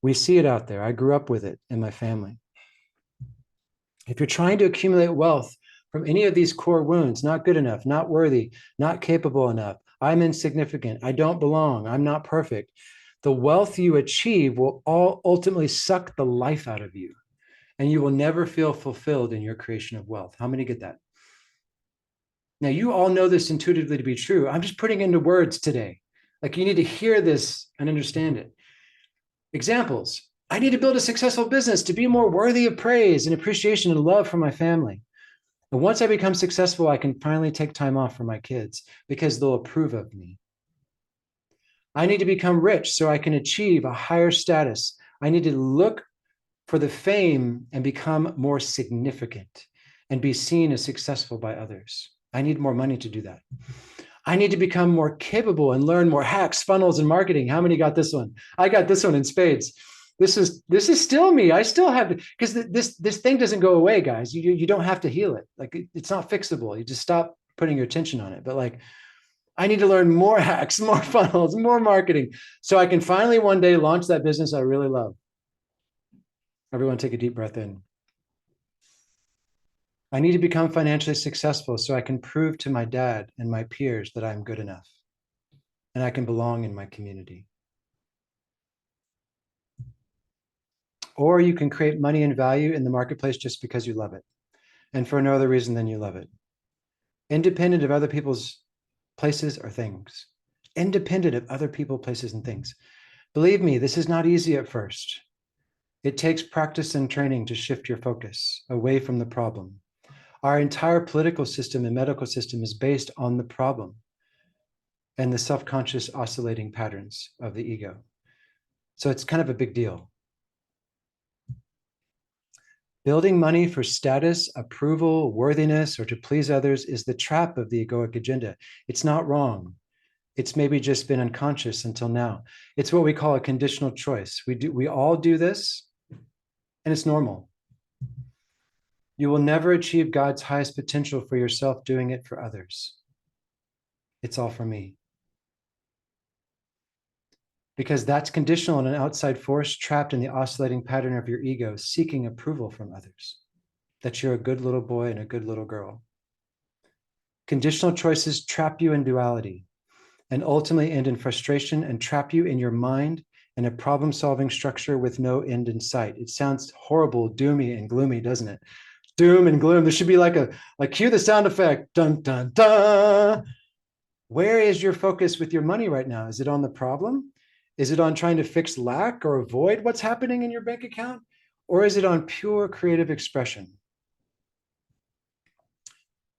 [SPEAKER 1] We see it out there. I grew up with it in my family. If you're trying to accumulate wealth from any of these core wounds, not good enough, not worthy, not capable enough, I'm insignificant, I don't belong, I'm not perfect, the wealth you achieve will all ultimately suck the life out of you. And you will never feel fulfilled in your creation of wealth. How many get that? Now, you all know this intuitively to be true. I'm just putting into words today. Like, you need to hear this and understand it. Examples. I need to build a successful business to be more worthy of praise and appreciation and love from my family. And once I become successful, I can finally take time off for my kids because they'll approve of me. I need to become rich so I can achieve a higher status. I need to look for the fame and become more significant and be seen as successful by others. I need more money to do that. I need to become more capable and learn more hacks, funnels, and marketing. How many got this one? I got this one in spades. This is still me. I still have, because this thing doesn't go away, guys. You don't have to heal it. Like, it's not fixable. You just stop putting your attention on it. But like, I need to learn more hacks, more funnels, more marketing, so I can finally one day launch that business I really love. Everyone take a deep breath in. I need to become financially successful so I can prove to my dad and my peers that I'm good enough and I can belong in my community. Or you can create money and value in the marketplace just because you love it and for no other reason than you love it. Independent of other people's places or things. Independent of other people, places, and things. Believe me, this is not easy at first. It takes practice and training to shift your focus away from the problem. Our entire political system and medical system is based on the problem and the self-conscious oscillating patterns of the ego. So it's kind of a big deal. Building money for status, approval, worthiness, or to please others is the trap of the egoic agenda. It's not wrong. It's maybe just been unconscious until now. It's what we call a conditional choice. We all do this, and it's normal. You will never achieve God's highest potential for yourself doing it for others. It's all for me. Because that's conditional on an outside force trapped in the oscillating pattern of your ego, seeking approval from others, that you're a good little boy and a good little girl. Conditional choices trap you in duality and ultimately end in frustration and trap you in your mind in a problem-solving structure with no end in sight. It sounds horrible, doomy, and gloomy, doesn't it? Doom and gloom. There should be like cue the sound effect. Dun, dun, dun. Where is your focus with your money right now? Is it on the problem? Is it on trying to fix lack or avoid what's happening in your bank account? Or is it on pure creative expression?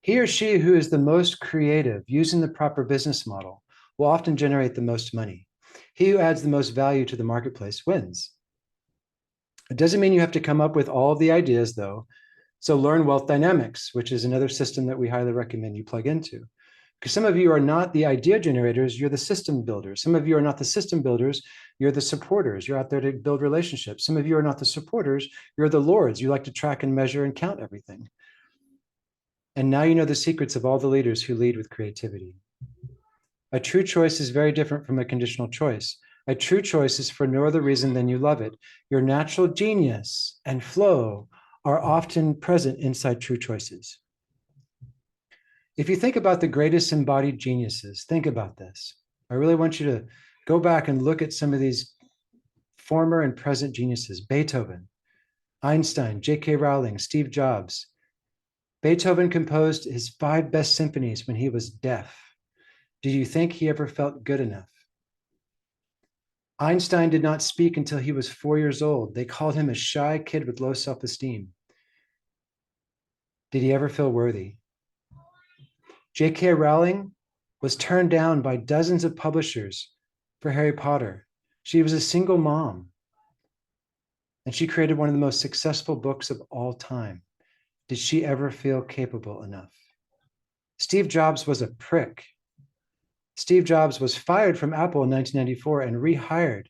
[SPEAKER 1] He or she who is the most creative using the proper business model will often generate the most money. He who adds the most value to the marketplace wins. It doesn't mean you have to come up with all of the ideas, though. So learn wealth dynamics, which is another system that we highly recommend you plug into. Because some of you are not the idea generators, you're the system builders. Some of you are not the system builders, you're the supporters. You're out there to build relationships. Some of you are not the supporters, you're the lords. You like to track and measure and count everything. And now you know the secrets of all the leaders who lead with creativity. A true choice is very different from a conditional choice. A true choice is for no other reason than you love it. Your natural genius and flow are often present inside true choices. If you think about the greatest embodied geniuses, think about this. I really want you to go back and look at some of these former and present geniuses. Beethoven, Einstein, J.K. Rowling, Steve Jobs. Beethoven composed his 5 best symphonies when he was deaf. Did you think he ever felt good enough? Einstein did not speak until he was 4 years old. They called him a shy kid with low self-esteem. Did he ever feel worthy? J.K. Rowling was turned down by dozens of publishers for Harry Potter. She was a single mom, and she created one of the most successful books of all time. Did she ever feel capable enough? Steve Jobs was a prick. Steve Jobs was fired from Apple in 1994 and rehired.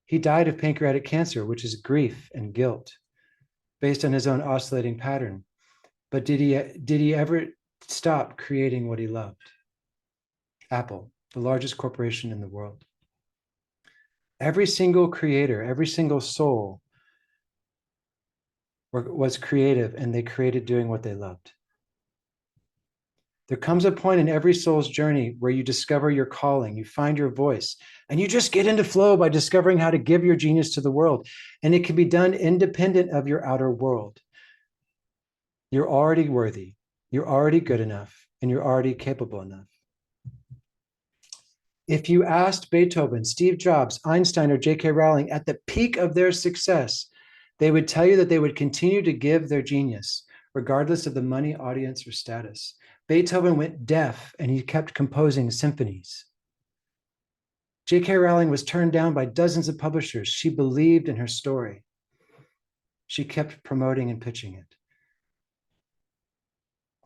[SPEAKER 1] He died of pancreatic cancer, which is grief and guilt, based on his own oscillating pattern. But did he ever stop creating what he loved? Apple, the largest corporation in the world. Every single creator, every single soul was creative, and they created doing what they loved. There comes a point in every soul's journey where you discover your calling, you find your voice, and you just get into flow by discovering how to give your genius to the world. And it can be done independent of your outer world. You're already worthy, you're already good enough, and you're already capable enough. If you asked Beethoven, Steve Jobs, Einstein, or J.K. Rowling at the peak of their success, they would tell you that they would continue to give their genius, regardless of the money, audience, or status. Beethoven went deaf and he kept composing symphonies. J.K. Rowling was turned down by dozens of publishers. She believed in her story. She kept promoting and pitching it.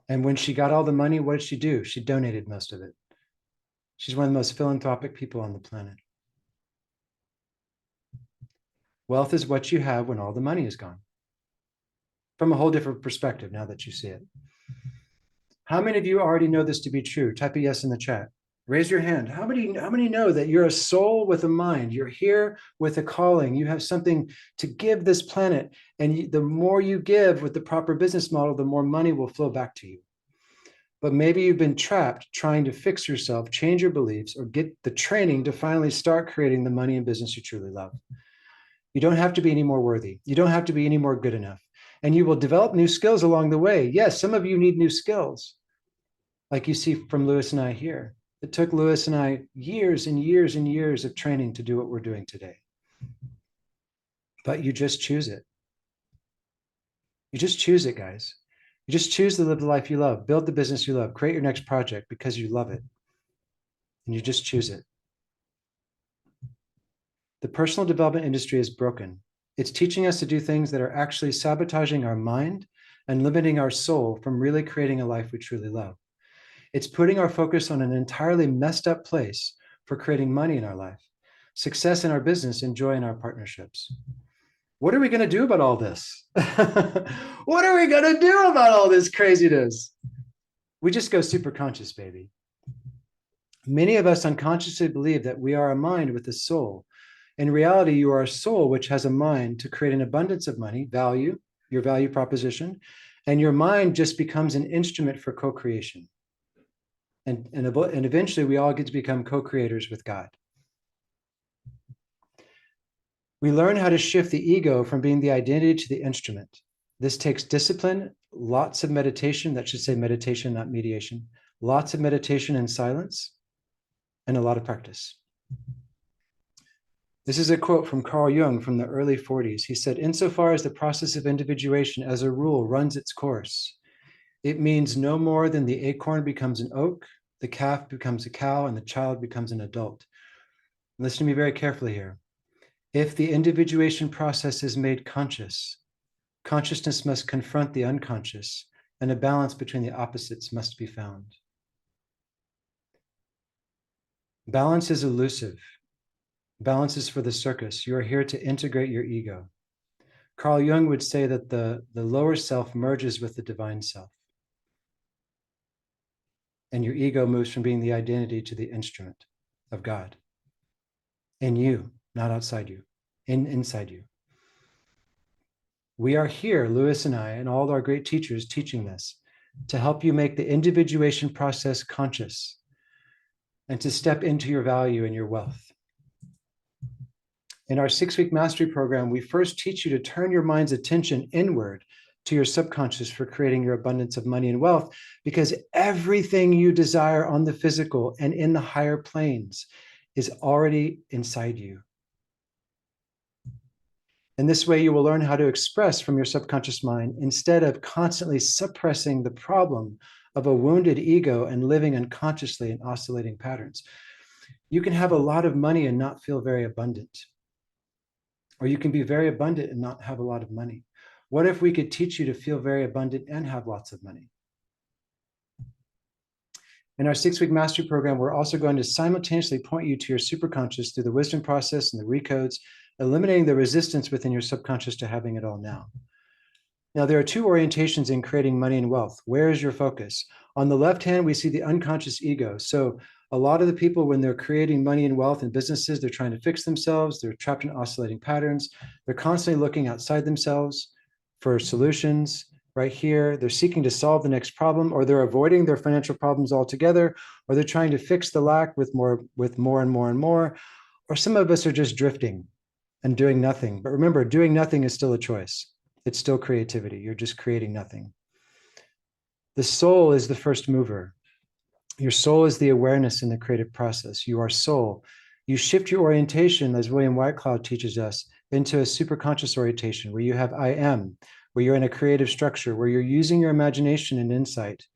[SPEAKER 1] And when she got all the money, what did she do? She donated most of it. She's one of the most philanthropic people on the planet. Wealth is what you have when all the money is gone. From a whole different perspective, now that you see it. How many of you already know this to be true? Type a yes in the chat. Raise your hand. How many know that you're a soul with a mind? You're here with a calling. You have something to give this planet. And the more you give with the proper business model, the more money will flow back to you. But maybe you've been trapped trying to fix yourself, change your beliefs, or get the training to finally start creating the money and business you truly love. You don't have to be any more worthy. You don't have to be any more good enough. And you will develop new skills along the way. Yes, some of you need new skills, like you see from Lewis and I here. It took Lewis and I years and years and years of training to do what we're doing today. But you just choose it. You just choose it, guys. You just choose to live the life you love, build the business you love, create your next project because you love it. And you just choose it. The personal development industry is broken. It's teaching us to do things that are actually sabotaging our mind and limiting our soul from really creating a life we truly love. It's putting our focus on an entirely messed up place for creating money in our life, success in our business, and joy in our partnerships. What are we going to do about all this? What are we going to do about all this craziness? We just go super conscious, baby. Many of us unconsciously believe that we are a mind with a soul. In reality, you are a soul which has a mind to create an abundance of money, value, your value proposition, and your mind just becomes an instrument for co-creation. And eventually we all get to become co-creators with God. We learn how to shift the ego from being the identity to the instrument. This takes discipline, lots of meditation, that should say meditation, not mediation, lots of meditation and silence, and a lot of practice. This is a quote from Carl Jung from the early 40s. He said, "Insofar as the process of individuation as a rule runs its course, it means no more than the acorn becomes an oak, the calf becomes a cow, and the child becomes an adult." Listen to me very carefully here. If the individuation process is made conscious, consciousness must confront the unconscious, and a balance between the opposites must be found. Balance is elusive. Balance is for the circus. You are here to integrate your ego. Carl Jung would say that the lower self merges with the divine self. And your ego moves from being the identity to the instrument of God. In you, not outside you, inside you. We are here, Lewis and I, and all our great teachers teaching this, to help you make the individuation process conscious and to step into your value and your wealth. In our 6-week mastery program, we first teach you to turn your mind's attention inward to your subconscious for creating your abundance of money and wealth, because everything you desire on the physical and in the higher planes is already inside you. In this way, you will learn how to express from your subconscious mind instead of constantly suppressing the problem of a wounded ego and living unconsciously in oscillating patterns. You can have a lot of money and not feel very abundant. Or you can be very abundant and not have a lot of money. What if we could teach you to feel very abundant and have lots of money? In our 6-week mastery program, we're also going to simultaneously point you to your superconscious through the wisdom process and the recodes, eliminating the resistance within your subconscious to having it all now. Now, there are two orientations in creating money and wealth. Where is your focus? On the left hand, we see the unconscious ego. So a lot of the people, when they're creating money and wealth in businesses, they're trying to fix themselves. They're trapped in oscillating patterns. They're constantly looking outside themselves for solutions. Right here, they're seeking to solve the next problem, or they're avoiding their financial problems altogether, or they're trying to fix the lack with more and more. Or some of us are just drifting and doing nothing. But remember, doing nothing is still a choice. It's still creativity. You're just creating nothing. The soul is the first mover. Your soul is the awareness in the creative process. You are soul. You shift your orientation, as William Whitecloud teaches us, into a superconscious orientation where you have I am, where you're in a creative structure, where you're using your imagination and insight,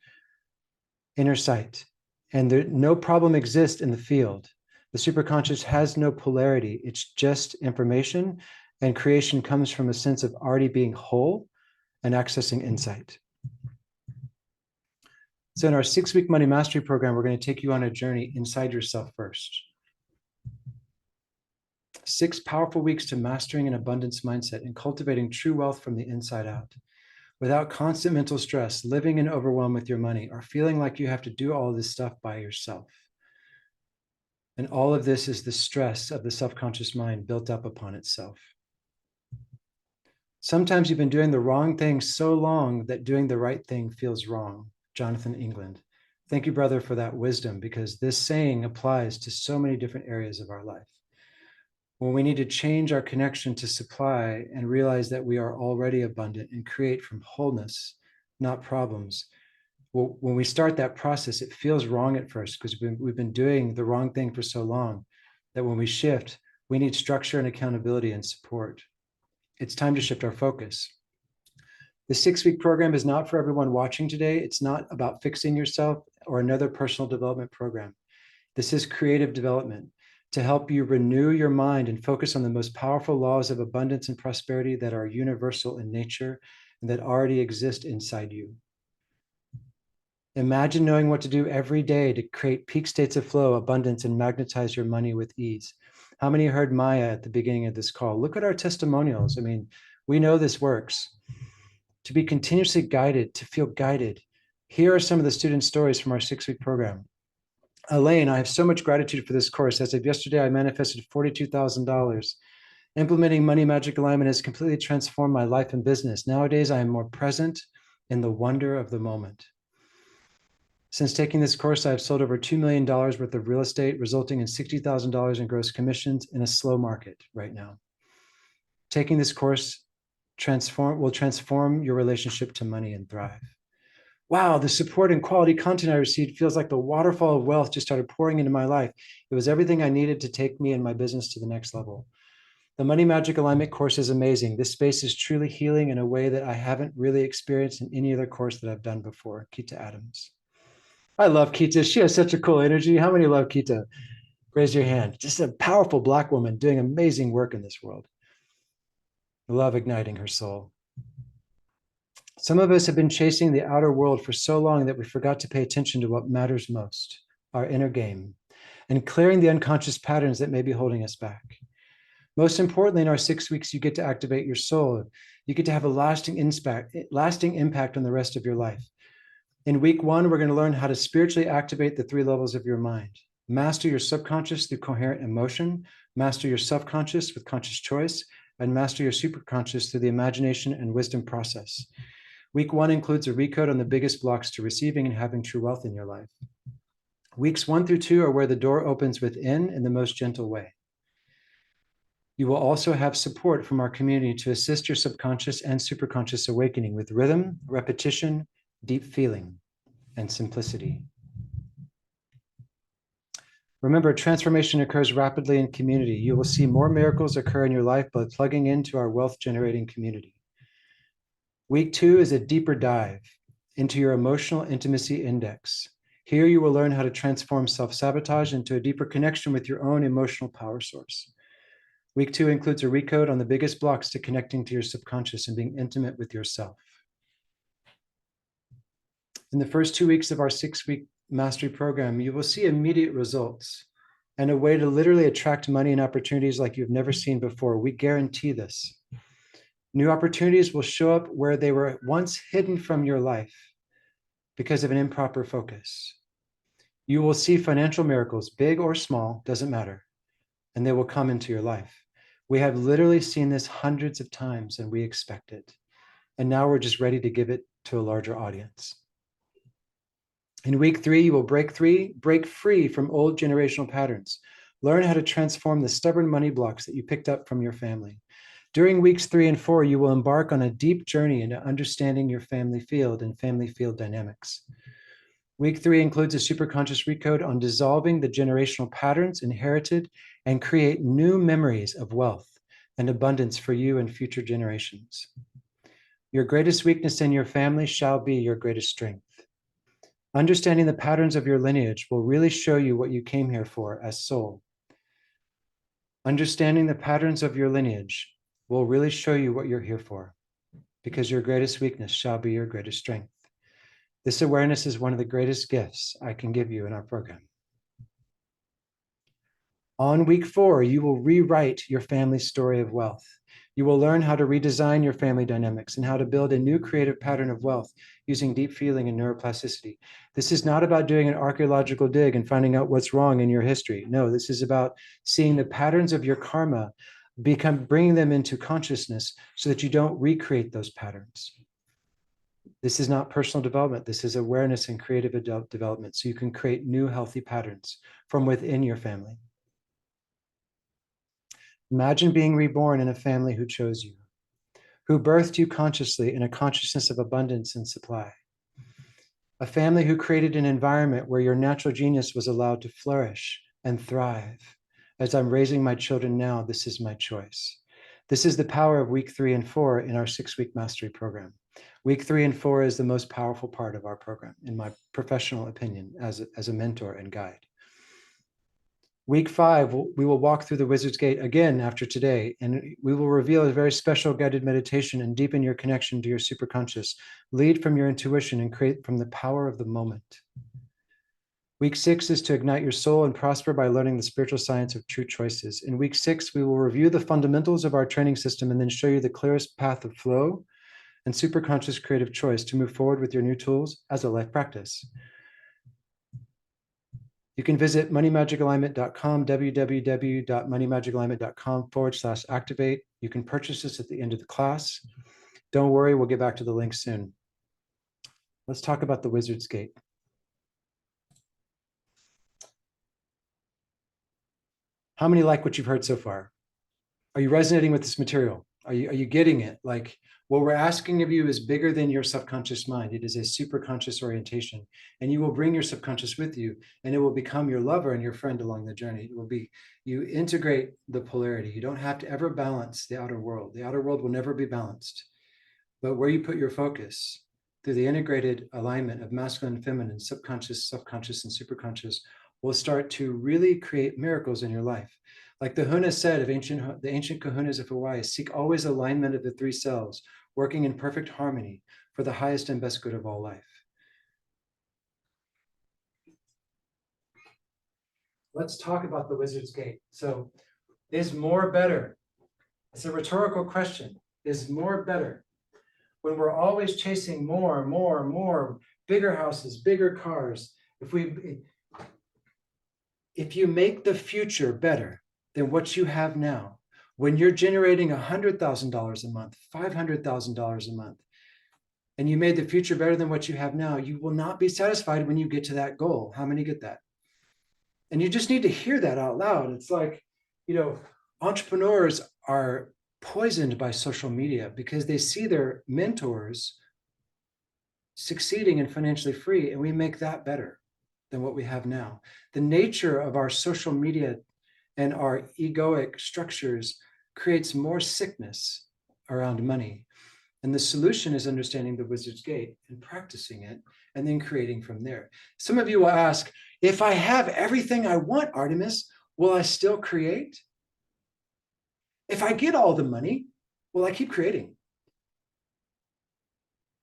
[SPEAKER 1] inner sight, and no problem exists in the field. The superconscious has no polarity. It's just information, and creation comes from a sense of already being whole and accessing insight. So in our 6-week money mastery program, we're going to take you on a journey inside yourself first. 6 powerful weeks to mastering an abundance mindset and cultivating true wealth from the inside out. Without constant mental stress, living in overwhelm with your money, or feeling like you have to do all this stuff by yourself. And all of this is the stress of the subconscious mind built up upon itself. Sometimes you've been doing the wrong thing so long that doing the right thing feels wrong. Jonathan England. Thank you, brother, for that wisdom, because this saying applies to so many different areas of our life. When we need to change our connection to supply and realize that we are already abundant and create from wholeness, not problems. Well, when we start that process, it feels wrong at first because we've been doing the wrong thing for so long that when we shift, we need structure and accountability and support. It's time to shift our focus. The 6-week program is not for everyone watching today. It's not about fixing yourself or another personal development program. This is creative development to help you renew your mind and focus on the most powerful laws of abundance and prosperity that are universal in nature and that already exist inside you. Imagine knowing what to do every day to create peak states of flow, abundance, and magnetize your money with ease. How many heard Maya at the beginning of this call? Look at our testimonials. I mean, we know this works. To be continuously guided, to feel guided. Here are some of the student stories from our 6-week program. Elaine, I have so much gratitude for this course. As of yesterday, I manifested $42,000. Implementing money magic alignment has completely transformed my life and business. Nowadays, I am more present in the wonder of the moment. Since taking this course, I've sold over $2 million worth of real estate, resulting in $60,000 in gross commissions in a slow market right now. Taking this course will transform your relationship to money and thrive. Wow, the support and quality content I received feels like the waterfall of wealth just started pouring into my life. It was everything I needed to take me and my business to the next level. The Money Magic Alignment course is amazing. This space is truly healing in a way that I haven't really experienced in any other course that I've done before. Kita Adams. I love Kita. She has such a cool energy. How many love Kita? Raise your hand. Just a powerful Black woman doing amazing work in this world. I love igniting her soul. Some of us have been chasing the outer world for so long that we forgot to pay attention to what matters most, our inner game, and clearing the unconscious patterns that may be holding us back. Most importantly, in our 6 weeks, you get to activate your soul. You get to have a lasting impact on the rest of your life. In week 1, we're going to learn how to spiritually activate the 3 levels of your mind. Master your subconscious through coherent emotion, master your self-conscious with conscious choice, and master your superconscious through the imagination and wisdom process. Week 1 includes a recode on the biggest blocks to receiving and having true wealth in your life. Weeks 1 through 2 are where the door opens within in the most gentle way. You will also have support from our community to assist your subconscious and superconscious awakening with rhythm, repetition, deep feeling, and simplicity. Remember, transformation occurs rapidly in community. You will see more miracles occur in your life by plugging into our wealth-generating community. Week 2 is a deeper dive into your emotional intimacy index. Here you will learn how to transform self-sabotage into a deeper connection with your own emotional power source. Week 2 includes a recode on the biggest blocks to connecting to your subconscious and being intimate with yourself. In the first 2 weeks of our 6-week mastery program, you will see immediate results and a way to literally attract money and opportunities like you've never seen before. We guarantee this. New opportunities will show up where they were once hidden from your life because of an improper focus. You will see financial miracles, big or small, doesn't matter, and they will come into your life. We have literally seen this hundreds of times and we expect it. And now we're just ready to give it to a larger audience. In week 3, you will break free from old generational patterns. Learn how to transform the stubborn money blocks that you picked up from your family. During weeks 3 and 4, you will embark on a deep journey into understanding your family field and family field dynamics. Week 3 includes a superconscious recode on dissolving the generational patterns inherited and create new memories of wealth and abundance for you and future generations. Your greatest weakness in your family shall be your greatest strength. Understanding the patterns of your lineage will really show you what you came here for as soul. Understanding the patterns of your lineage will really show you what you're here for, because your greatest weakness shall be your greatest strength. This awareness is one of the greatest gifts I can give you in our program. On week 4, you will rewrite your family story of wealth. You will learn how to redesign your family dynamics and how to build a new creative pattern of wealth using deep feeling and neuroplasticity. This is not about doing an archaeological dig and finding out what's wrong in your history. No, this is about seeing the patterns of your karma, bringing them into consciousness so that you don't recreate those patterns. This is not personal development. This is awareness and creative development, so you can create new healthy patterns from within your family. Imagine being reborn in a family who chose you, who birthed you consciously in a consciousness of abundance and supply. A family who created an environment where your natural genius was allowed to flourish and thrive. As I'm raising my children now, this is my choice. This is the power of week 3 and 4 in our 6-week mastery program. Week 3 and 4 is the most powerful part of our program, in my professional opinion, as a mentor and guide. Week 5, we will walk through the Wizard's Gate again after today, and we will reveal a very special guided meditation and deepen your connection to your superconscious. Lead from your intuition and create from the power of the moment. Week 6 is to ignite your soul and prosper by learning the spiritual science of true choices. In week 6, we will review the fundamentals of our training system and then show you the clearest path of flow and superconscious creative choice to move forward with your new tools as a life practice. You can visit moneymagicalignment.com, www.moneymagicalignment.com/activate. You can purchase this at the end of the class. Don't worry, we'll get back to the link soon. Let's talk about the Wizard's Gate. How many like what you've heard so far? Are you resonating with this material? Are you getting it? Like, what we're asking of you is bigger than your subconscious mind. It is a super conscious orientation, and you will bring your subconscious with you, and it will become your lover and your friend along the journey. It will be, you integrate the polarity. You don't have to ever balance the outer world. The outer world will never be balanced, but where you put your focus through the integrated alignment of masculine and feminine, subconscious, subconscious, and superconscious will start to really create miracles in your life. Like the Huna said of the ancient kahunas of Hawaii, seek always alignment of the 3 selves, working in perfect harmony for the highest and best good of all life. Let's talk about the Wizard's Gate. So, is more better? It's a rhetorical question. Is more better? When we're always chasing more, more, more, bigger houses, bigger cars, if you make the future better than what you have now, when you're generating $100,000 a month, $500,000 a month, and you made the future better than what you have now, you will not be satisfied when you get to that goal. How many get that? And you just need to hear that out loud. It's like, entrepreneurs are poisoned by social media because they see their mentors succeeding and financially free, and we make that better than what we have now. The nature of our social media and our egoic structures creates more sickness around money. And the solution is understanding the wizard's gate and practicing it and then creating from there. Some of you will ask, if I have everything I want, Artemis, will I still create? If I get all the money, will I keep creating?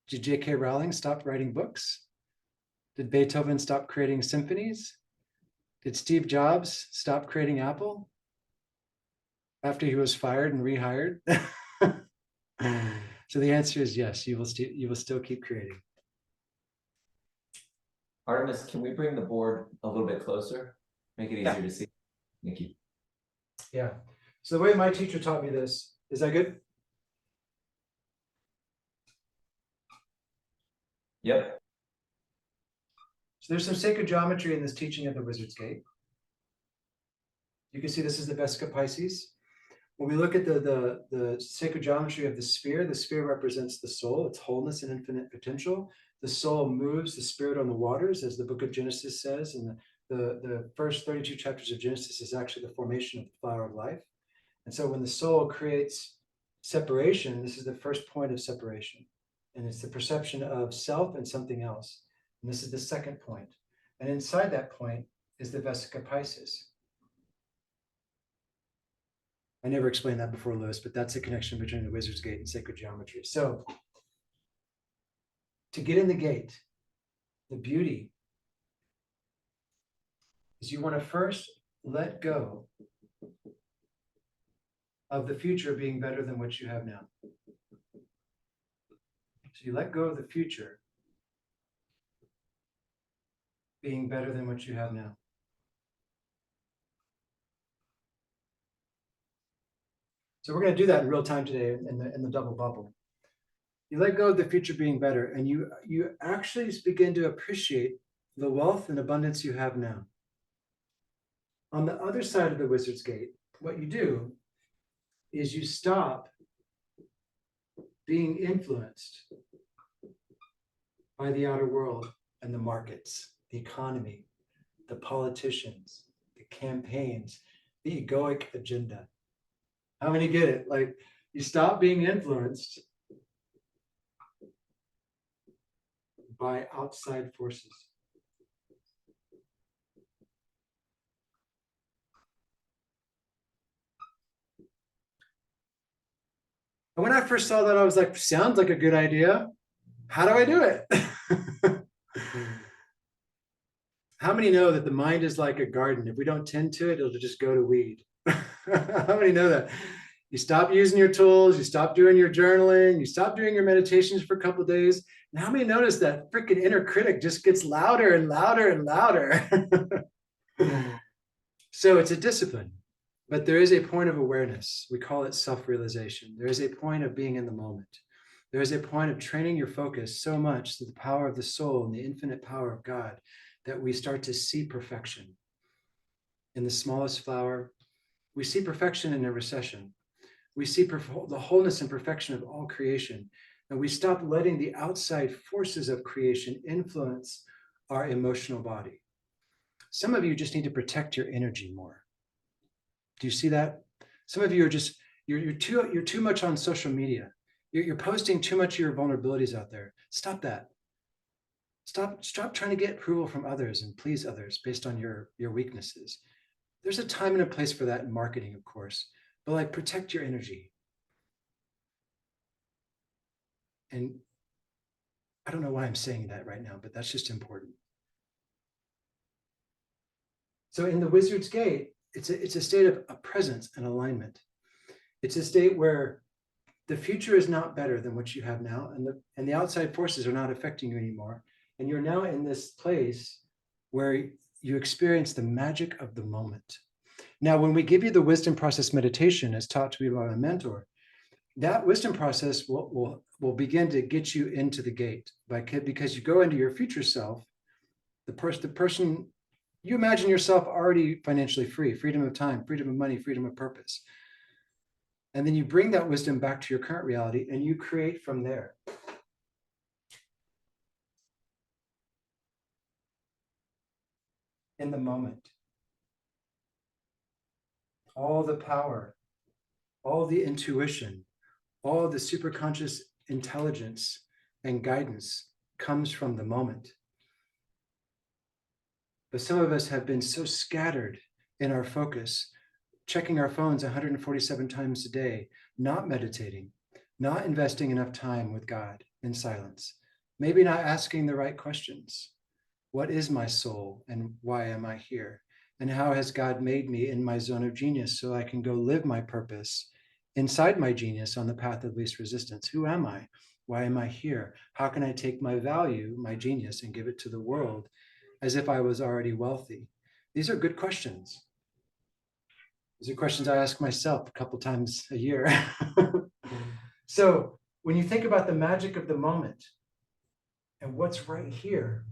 [SPEAKER 1] Did J.K. Rowling stop writing books? Did Beethoven stop creating symphonies? Did Steve Jobs stop creating Apple after he was fired and rehired? So the answer is yes, you will still keep creating.
[SPEAKER 2] Artemis, can we bring the board a little bit closer? Make it easier to see. Thank you.
[SPEAKER 1] Yeah. So the way my teacher taught me this, is that good?
[SPEAKER 2] Yep.
[SPEAKER 1] So there's some sacred geometry in this teaching of the Wizard's Gate. You can see this is the Vesica Pisces. When we look at the sacred geometry of the sphere represents the soul, its wholeness and infinite potential. The soul moves the spirit on the waters, as the book of Genesis says, and the first 32 chapters of Genesis is actually the formation of the flower of life. And so when the soul creates separation, this is the first point of separation. And it's the perception of self and something else. And this is the second point. And inside that point is the Vesica Pisces. I never explained that before, Lewis, but that's the connection between the Wizard's Gate and sacred geometry. So to get in the gate, the beauty is you want to first let go of the future being better than what you have now. So you let go of the future being better than what you have now. So we're going to do that in real time today in the double bubble. You let go of the future being better, and you actually begin to appreciate the wealth and abundance you have now. On the other side of the Wizard's Gate, what you do is you stop being influenced by the outer world and the markets, the economy, the politicians, the campaigns, the egoic agenda. How many get it? Like, you stop being influenced by outside forces. And when I first saw that, I was like, sounds like a good idea. How do I do it? How many know that the mind is like a garden? If we don't tend to it, it'll just go to weed. How many know that? You stop using your tools, you stop doing your journaling, you stop doing your meditations for a couple of days. And how many notice that freaking inner critic just gets louder and louder and louder? So it's a discipline, but there is a point of awareness. We call it self-realization. There is a point of being in the moment. There is a point of training your focus so much to the power of the soul and the infinite power of God that we start to see perfection. In the smallest flower, we see perfection in a recession. We see the wholeness and perfection of all creation. And we stop letting the outside forces of creation influence our emotional body. Some of you just need to protect your energy more. Do you see that? Some of you are just, you're too much on social media. You're posting too much of your vulnerabilities out there. Stop that. Stop trying to get approval from others and please others based on your weaknesses. There's a time and a place for that in marketing, of course, but like, protect your energy. And I don't know why I'm saying that right now, but that's just important. So in the Wizard's Gate, it's a state of a presence and alignment. It's a state where the future is not better than what you have now, and the outside forces are not affecting you anymore. And you're now in this place where you experience the magic of the moment. Now, when we give you the wisdom process meditation as taught to me by my mentor, that wisdom process will begin to get you into the gate, because you go into your future self, the person you imagine yourself already financially free, freedom of time, freedom of money, freedom of purpose. And then you bring that wisdom back to your current reality and you create from there. In the moment. All the power, all the intuition, all the superconscious intelligence and guidance comes from the moment. But some of us have been so scattered in our focus, checking our phones 147 times a day, not meditating, not investing enough time with God in silence, maybe not asking the right questions. What is my soul and why am I here? And how has God made me in my zone of genius so I can go live my purpose inside my genius on the path of least resistance? Who am I? Why am I here? How can I take my value, my genius, and give it to the world as if I was already wealthy? These are good questions. These are questions I ask myself a couple times a year. So when you think about the magic of the moment and what's right here,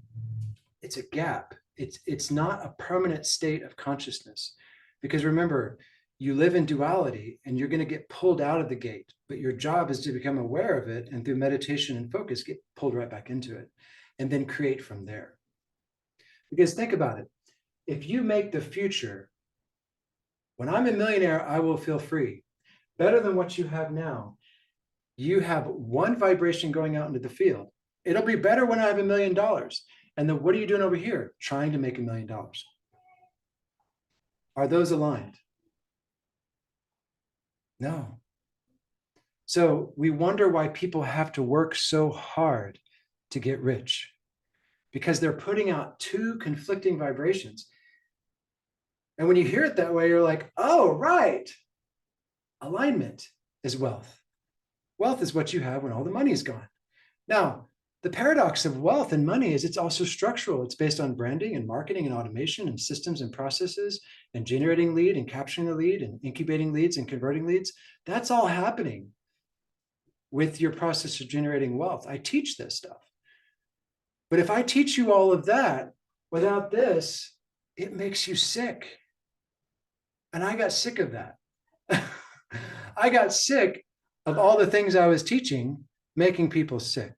[SPEAKER 1] it's a gap. It's not a permanent state of consciousness. Because remember, you live in duality and you're going to get pulled out of the gate, but your job is to become aware of it and through meditation and focus, get pulled right back into it and then create from there. Because think about it. If you make the future, when I'm a millionaire, I will feel free, better than what you have now. You have one vibration going out into the field. It'll be better when I have $1 million. And then what are you doing over here? Trying to make $1 million. Are those aligned? No. So we wonder why people have to work so hard to get rich, because they're putting out two conflicting vibrations. And when you hear it that way, you're like, oh, right. Alignment is wealth. Wealth is what you have when all the money is gone. Now, the paradox of wealth and money is it's also structural. It's based on branding and marketing and automation and systems and processes and generating lead and capturing the lead and incubating leads and converting leads. That's all happening with your process of generating wealth. I teach this stuff. But if I teach you all of that without this, it makes you sick. And I got sick of that. I got sick of all the things I was teaching, making people sick.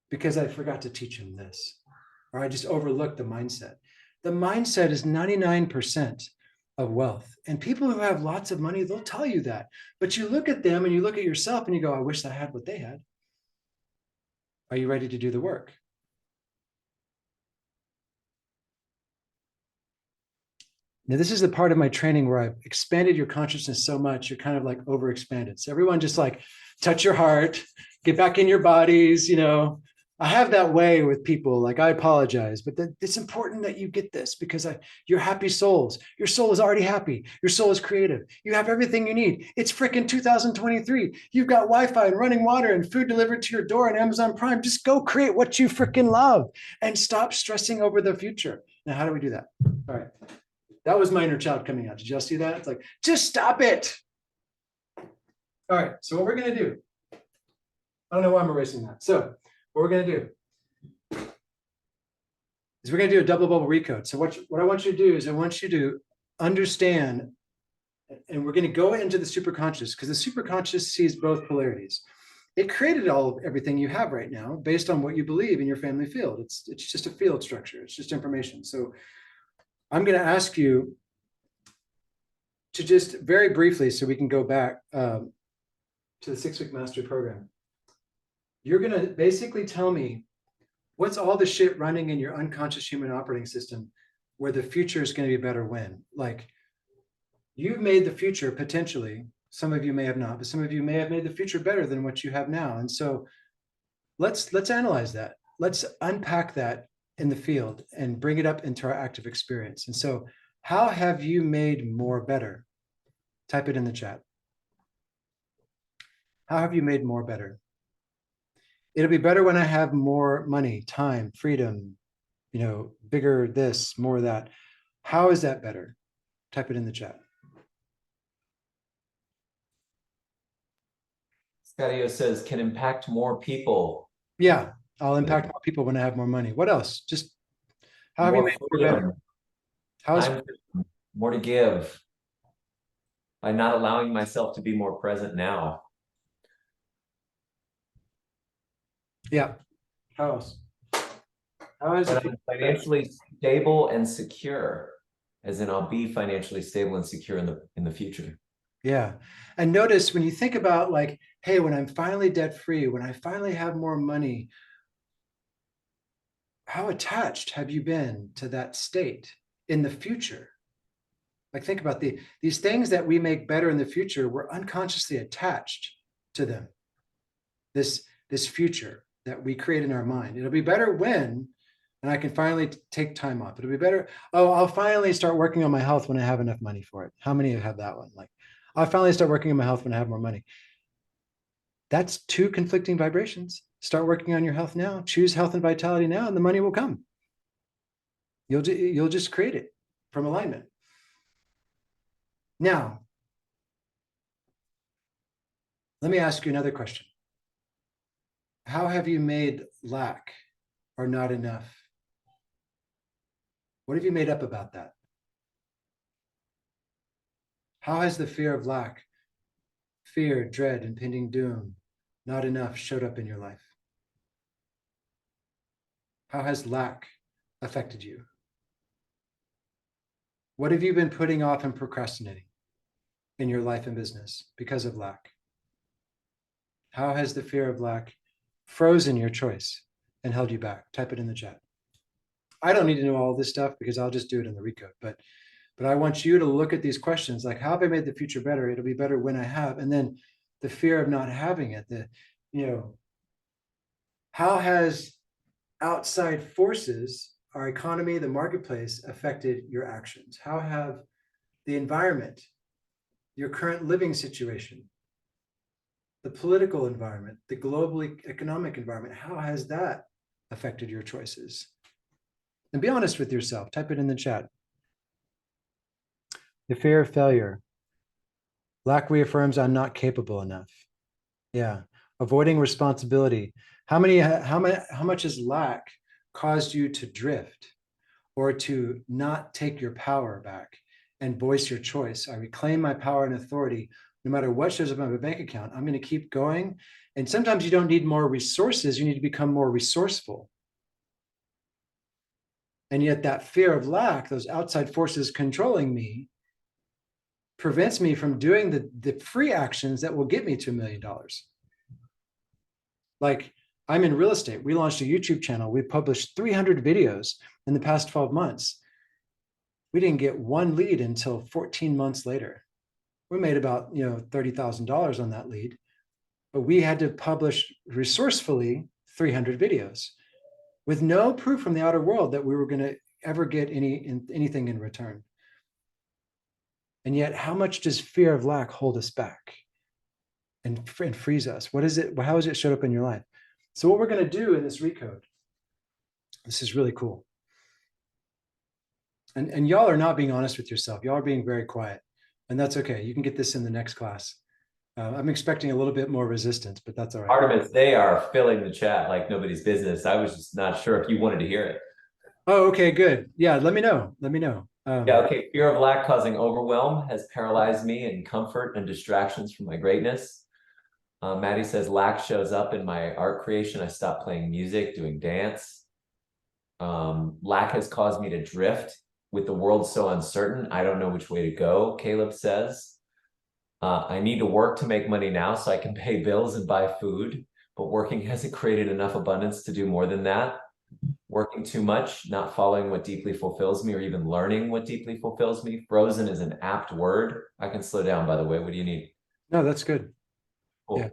[SPEAKER 1] Because I forgot to teach them this, or I just overlooked the mindset. The mindset is 99% of wealth. And people who have lots of money, they'll tell you that. But you look at them and you look at yourself and you go, I wish I had what they had. Are you ready to do the work? Now, this is the part of my training where I've expanded your consciousness so much, you're kind of like overexpanded. So everyone just like touch your heart, get back in your bodies, I have that way with people, like I apologize, but it's important that you get this because you're happy souls. Your soul is already happy. Your soul is creative. You have everything you need. It's freaking 2023. You've got Wi-Fi and running water and food delivered to your door and Amazon Prime. Just go create what you freaking love and stop stressing over the future. Now, how do we do that? All right. That was my inner child coming out. Did y'all see that? It's like, just stop it. All right. So what we're going to do, I don't know why I'm erasing that. So what we're going to do is we're going to do a double bubble recode. So what I want you to do is I want you to understand, and we're going to go into the superconscious because the superconscious sees both polarities. It created everything you have right now based on what you believe in your family field. It's just a field structure. It's just information. So I'm going to ask you to just very briefly, so we can go back to the 6-week mastery program. You're going to basically tell me what's all the shit running in your unconscious human operating system where the future is going to be better when? Like, you've made the future potentially, some of you may have not, but some of you may have made the future better than what you have now. And so let's analyze that. Let's unpack that in the field and bring it up into our active experience. And so how have you made more better? Type it in the chat. How have you made more better? It'll be better when I have more money, time, freedom, bigger this, more that. How is that better? Type it in the chat.
[SPEAKER 2] Scadio says, can impact more people.
[SPEAKER 1] Yeah, I'll impact more people when I have more money. What else? Just how have you made more better?
[SPEAKER 2] More to give. by not allowing myself to be more present now.
[SPEAKER 1] Yeah. How else? How is
[SPEAKER 2] And
[SPEAKER 1] it?
[SPEAKER 2] I'm financially stable and secure, as in I'll be financially stable and secure in the future.
[SPEAKER 1] Yeah. And notice when you think about like, hey, when I'm finally debt free, when I finally have more money, how attached have you been to that state in the future? Like think about these things that we make better in the future, we're unconsciously attached to them. This future that we create in our mind. It'll be better when, and I can finally take time off. It'll be better. Oh, I'll finally start working on my health when I have enough money for it. How many have that one? Like, I'll finally start working on my health when I have more money. That's two conflicting vibrations. Start working on your health now. Choose health and vitality now, and the money will come. You'll just create it from alignment. Now, let me ask you another question. How have you made lack or not enough? What have you made up about that? How has the fear of lack, fear, dread, impending doom, not enough showed up in your life? How has lack affected you? What have you been putting off and procrastinating in your life and business because of lack? How has the fear of lack frozen your choice and held you back? Type it in the chat. I don't need to know all this stuff because I'll just do it in the recode, but I want you to look at these questions like, how have I made the future better? It'll be better when I have. And then the fear of not having it, how has outside forces, our economy, the marketplace, affected your actions? How have the environment, your current living situation, the political environment, the global economic environment, how has that affected your choices? And be honest with yourself. Type it in the chat. The fear of failure. Lack reaffirms I'm not capable enough. Yeah. Avoiding responsibility. How much has lack caused you to drift or to not take your power back and voice your choice? I reclaim my power and authority. No matter what shows up on my bank account, I'm going to keep going. And sometimes you don't need more resources. You need to become more resourceful. And yet that fear of lack, those outside forces controlling me, prevents me from doing the free actions that will get me to $1 million. Like I'm in real estate. We launched a YouTube channel. We published 300 videos in the past 12 months. We didn't get one lead until 14 months later. We made about $30,000 on that lead, but we had to publish resourcefully 300 videos with no proof from the outer world that we were going to ever get anything in return. And yet, how much does fear of lack hold us back and freeze us? What is it? How has it showed up in your life? So what we're going to do in this recode, this is really cool. And y'all are not being honest with yourself. Y'all are being very quiet. And that's okay. You can get this in the next class. I'm expecting a little bit more resistance, but that's all right.
[SPEAKER 2] Artemis, they are filling the chat like nobody's business. I was just not sure if you wanted to hear it.
[SPEAKER 1] Oh, okay, good. Yeah, let me know. Let me know.
[SPEAKER 2] Yeah, okay. Fear of lack causing overwhelm has paralyzed me in comfort and distractions from my greatness. Maddie says lack shows up in my art creation. I stopped playing music, doing dance. Lack has caused me to drift with the world so uncertain. I don't know which way to go, Caleb says. I need to work to make money now so I can pay bills and buy food, but working hasn't created enough abundance to do more than that. Working too much, not following what deeply fulfills me or even learning what deeply fulfills me. Frozen is an apt word. I can slow down, by the way. What do you need?
[SPEAKER 1] No, that's good.
[SPEAKER 2] Cool. Yeah.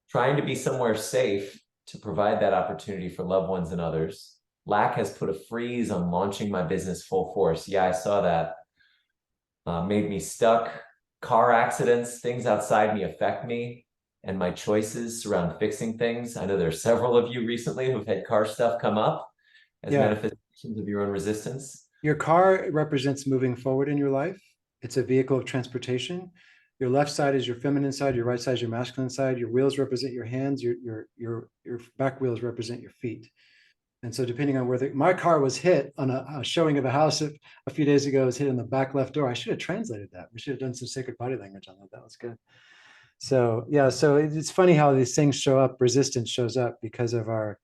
[SPEAKER 2] Trying to be somewhere safe to provide that opportunity for loved ones and others. Lack has put a freeze on launching my business full force. Yeah, I saw that. Made me stuck. Car accidents, things outside me affect me, and my choices surround fixing things. I know there are several of you recently who've had car stuff come up as manifestations of your own resistance.
[SPEAKER 1] Your car represents moving forward in your life. It's a vehicle of transportation. Your left side is your feminine side. Your right side is your masculine side. Your wheels represent your hands. Your back wheels represent your feet. And so depending on where my car was hit on a showing of a house a few days ago, was hit in the back left door. I should have translated that. We should have done some sacred body language on that. That was good. So yeah, so it's funny how these things show up. Resistance shows up because of our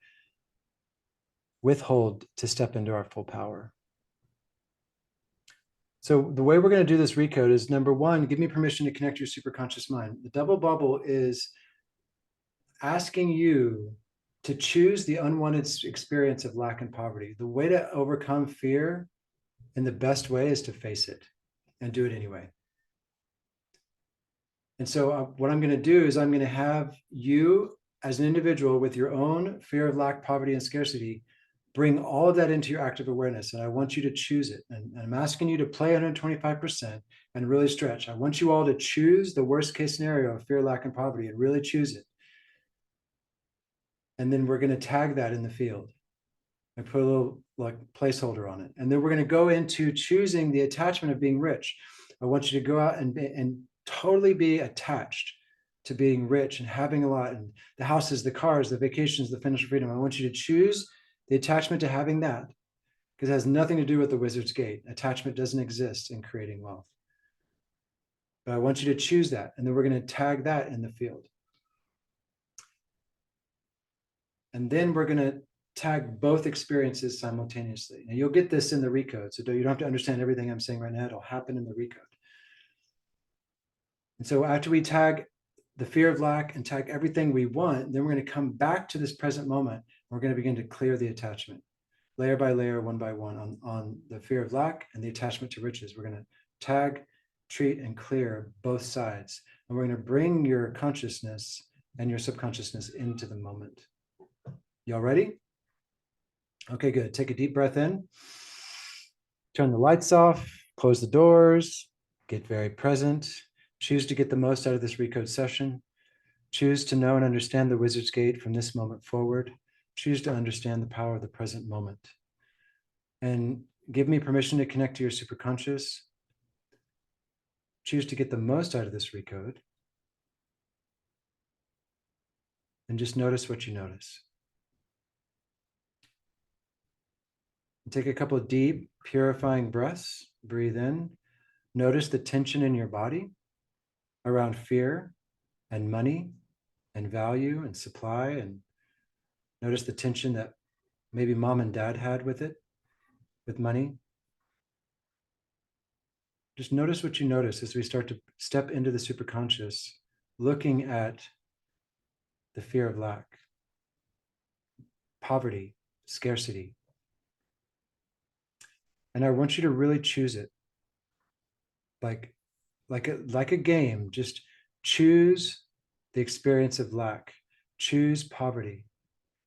[SPEAKER 1] withhold to step into our full power. So the way we're going to do this recode is, number one, give me permission to connect your superconscious mind. The double bubble is asking you to choose the unwanted experience of lack and poverty. The way to overcome fear in the best way is to face it and do it anyway. And so what I'm going to do is I'm going to have you as an individual with your own fear of lack, poverty, and scarcity, bring all of that into your active awareness. And I want you to choose it. And I'm asking you to play 125% and really stretch. I want you all to choose the worst case scenario of fear, lack, and poverty and really choose it. And then we're going to tag that in the field and put a little like placeholder on it. And then we're going to go into choosing the attachment of being rich. I want you to go out and totally be attached to being rich and having a lot, and the houses, the cars, the vacations, the financial freedom. I want you to choose the attachment to having that, because it has nothing to do with the wizard's gate. Attachment doesn't exist in creating wealth. But I want you to choose that. And then we're going to tag that in the field. And then we're going to tag both experiences simultaneously. Now you'll get this in the recode. So you don't have to understand everything I'm saying right now. It'll happen in the recode. And so after we tag the fear of lack and tag everything we want, then we're going to come back to this present moment. We're going to begin to clear the attachment layer by layer, one by one on the fear of lack and the attachment to riches. We're going to tag, treat, and clear both sides. And we're going to bring your consciousness and your subconsciousness into the moment. Y'all ready? Okay, good. Take a deep breath in. Turn the lights off, close the doors, get very present. Choose to get the most out of this recode session. Choose to know and understand the wizard's gate from this moment forward. Choose to understand the power of the present moment. And give me permission to connect to your superconscious. Choose to get the most out of this recode. And just notice what you notice. And take a couple of deep, purifying breaths. Breathe in. Notice the tension in your body around fear and money and value and supply. And notice the tension that maybe mom and dad had with it, with money. Just notice what you notice as we start to step into the superconscious, looking at the fear of lack, poverty, scarcity. And I want you to really choose it. Like a game, just choose the experience of lack, choose poverty,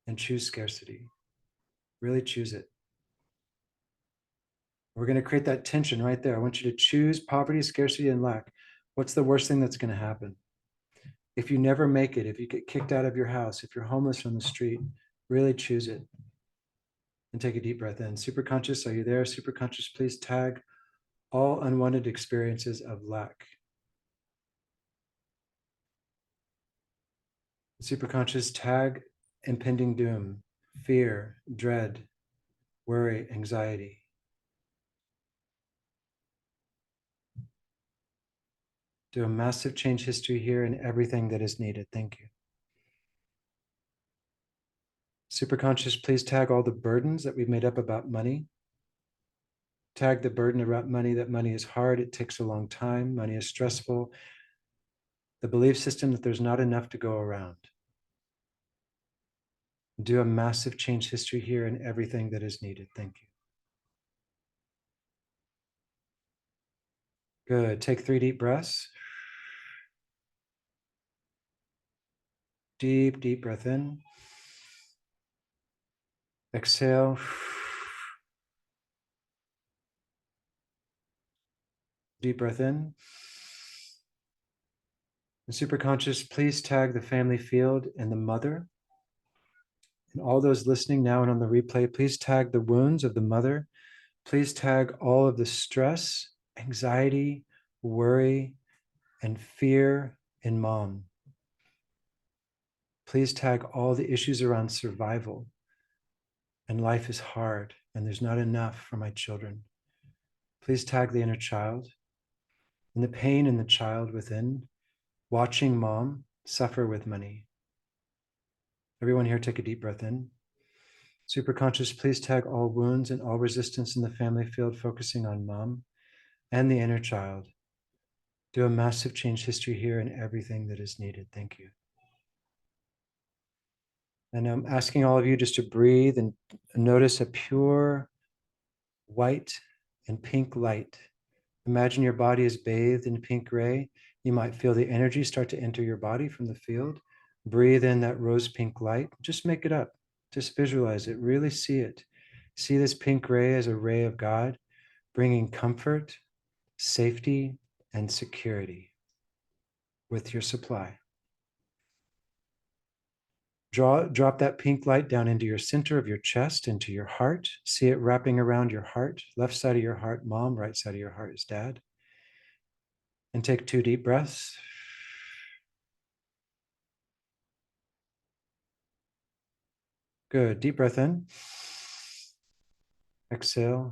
[SPEAKER 1] and choose scarcity. Really choose it. We're going to create that tension right there. I want you to choose poverty, scarcity, and lack. What's the worst thing that's going to happen? If you never make it, if you get kicked out of your house, if you're homeless on the street, really choose it. And take a deep breath in. Superconscious, are you there? Superconscious, please tag all unwanted experiences of lack. Superconscious, tag impending doom, fear, dread, worry, anxiety. Do a massive change history here and everything that is needed. Thank you. Superconscious, please tag all the burdens that we've made up about money. Tag the burden about money, that money is hard, it takes a long time, money is stressful. The belief system that there's not enough to go around. Do a massive change history here and everything that is needed. Thank you. Good. Take 3 deep breaths. Deep, deep breath in. Exhale. Deep breath in. And superconscious, please tag the family field and the mother. And all those listening now and on the replay, please tag the wounds of the mother. Please tag all of the stress, anxiety, worry, and fear in mom. Please tag all the issues around survival and life is hard and there's not enough for my children. Please tag the inner child and the pain in the child within, watching mom suffer with money. Everyone here, take a deep breath in. Superconscious, please tag all wounds and all resistance in the family field, focusing on mom and the inner child. Do a massive change history here and everything that is needed. Thank you. And I'm asking all of you just to breathe and notice a pure white and pink light. Imagine your body is bathed in pink ray. You might feel the energy start to enter your body from the field. Breathe in that rose pink light. Just make it up. Just visualize it. Really see it. See this pink ray as a ray of God, bringing comfort, safety, and security with your supply. Drop that pink light down into your center of your chest, into your heart. See it wrapping around your heart. Left side of your heart, mom. Right side of your heart is dad. And take 2 deep breaths. Good. Deep breath in. Exhale.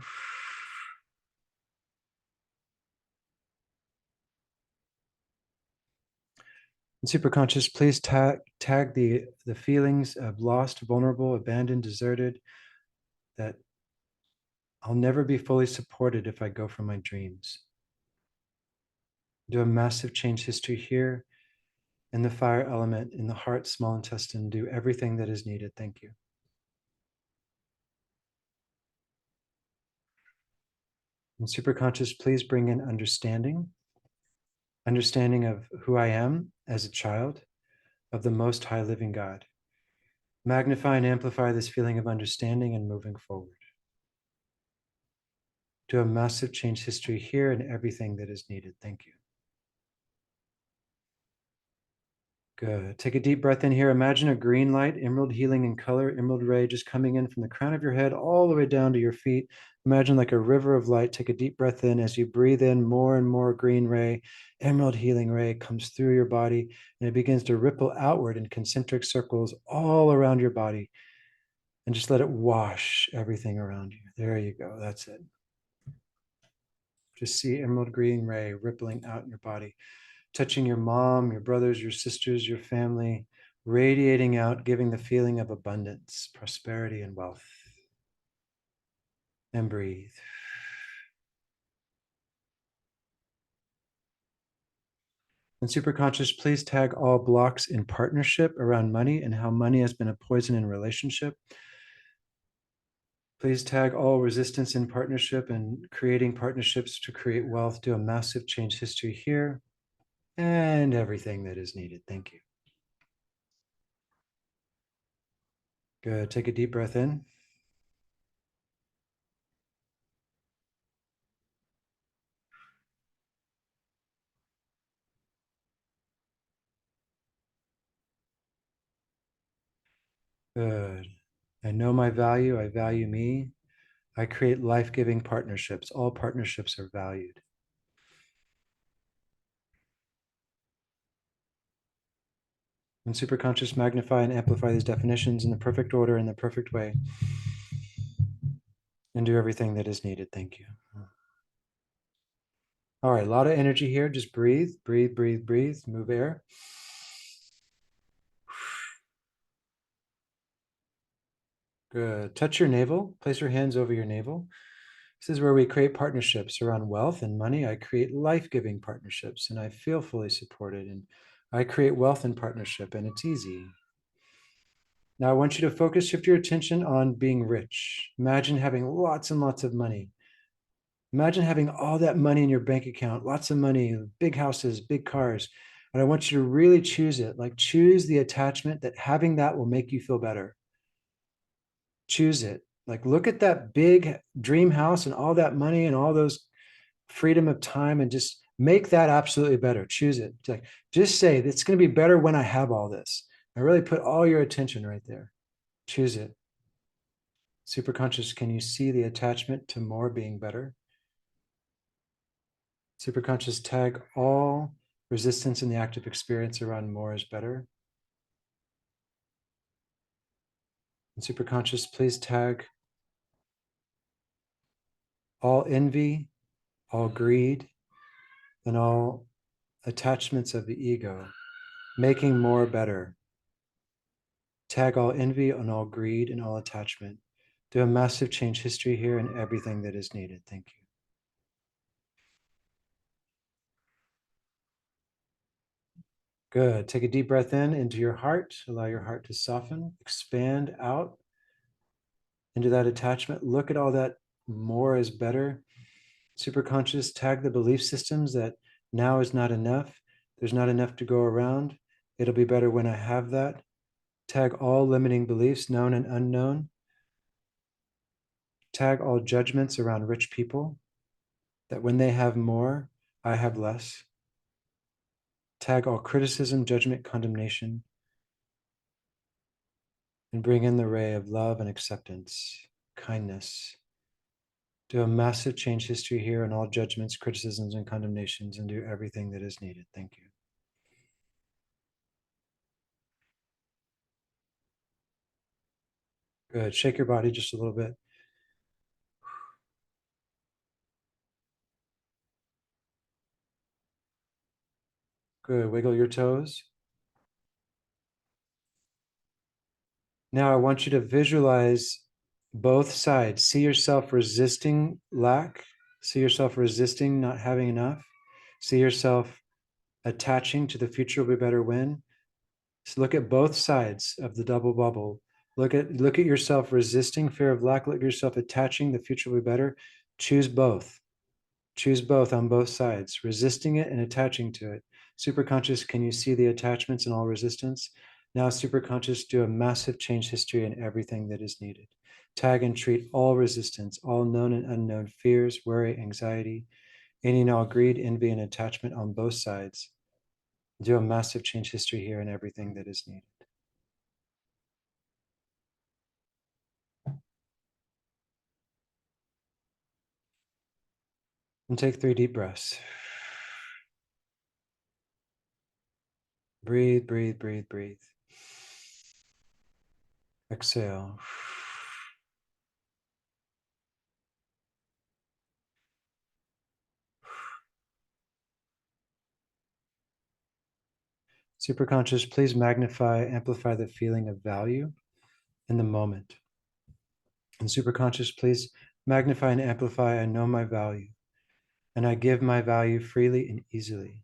[SPEAKER 1] And superconscious, please tag the feelings of lost, vulnerable, abandoned, deserted, that I'll never be fully supported if I go for my dreams. Do a massive change history here in the fire element, in the heart, small intestine. Do everything that is needed. Thank you. And superconscious, please bring in understanding of who I am as a child of the most high living God. Magnify and amplify this feeling of understanding and moving forward. Do a massive change history here and everything that is needed. Thank you. Good. Take a deep breath in here. Imagine a green light, emerald healing in color, emerald ray just coming in from the crown of your head all the way down to your feet. Imagine like a river of light. Take a deep breath in. As you breathe in, more and more green ray, emerald healing ray comes through your body, and it begins to ripple outward in concentric circles all around your body. And just let it wash everything around you. There you go. That's it. Just see emerald green ray rippling out in your body, touching your mom, your brothers, your sisters, your family, radiating out, giving the feeling of abundance, prosperity, and wealth. And breathe. And superconscious, please tag all blocks in partnership around money and how money has been a poison in relationship. Please tag all resistance in partnership and creating partnerships to create wealth. Do a massive change history here and everything that is needed. Thank you. Good. Take a deep breath in. Good. I know my value. I value me. I create life-giving partnerships. All partnerships are valued. And superconscious, magnify and amplify these definitions in the perfect order, in the perfect way, and do everything that is needed. Thank you. All right, a lot of energy here. Just breathe, breathe, breathe, breathe. Move air. Good. Touch your navel. Place your hands over your navel. This is where we create partnerships around wealth and money. I create life-giving partnerships, and I feel fully supported. And I create wealth and partnership, and it's easy. Now I want you to shift your attention on being rich. Imagine having lots and lots of money. Imagine having all that money in your bank account, lots of money, big houses, big cars. And I want you to really choose it. Like, choose the attachment that having that will make you feel better. Choose it. Like, look at that big dream house and all that money and all those freedom of time, and just make that absolutely better. Choose it. Like, just say it's going to be better when I have all this. I really put all your attention right there. Choose it. Superconscious, can you see the attachment to more being better? Superconscious, tag all resistance in the active experience around more is better. And superconscious, please tag all envy, all greed, and all attachments of the ego, making more better. Tag all envy and all greed and all attachment. Do a massive change history here and everything that is needed. Thank you. Good. Take a deep breath in into your heart. Allow your heart to soften, expand out into that attachment. Look at all that more is better. Superconscious, tag the belief systems that now is not enough. There's not enough to go around. It'll be better when I have that. Tag all limiting beliefs, known and unknown. Tag all judgments around rich people, that when they have more, I have less. Tag all criticism, judgment, condemnation, and bring in the ray of love and acceptance, kindness. Do a massive change history here on all judgments, criticisms, and condemnations, and do everything that is needed. Thank you. Good. Shake your body just a little bit. Good. Wiggle your toes. Now I want you to visualize both sides. See yourself resisting lack. See yourself resisting not having enough. See yourself attaching to the future will be better when. So look at both sides of the double bubble. Look at yourself resisting fear of lack. Look at yourself attaching the future will be better. Choose both. Choose both on both sides, resisting it and attaching to it. Superconscious, can you see the attachments and all resistance? Now, superconscious, do a massive change history in everything that is needed. Tag and treat all resistance, all known and unknown fears, worry, anxiety, any and all greed, envy, and attachment on both sides. Do a massive change history here in everything that is needed. And take 3 deep breaths. Breathe, breathe, breathe, breathe. Exhale. Superconscious, please magnify, amplify the feeling of value in the moment. And superconscious, please magnify and amplify, I know my value, and I give my value freely and easily.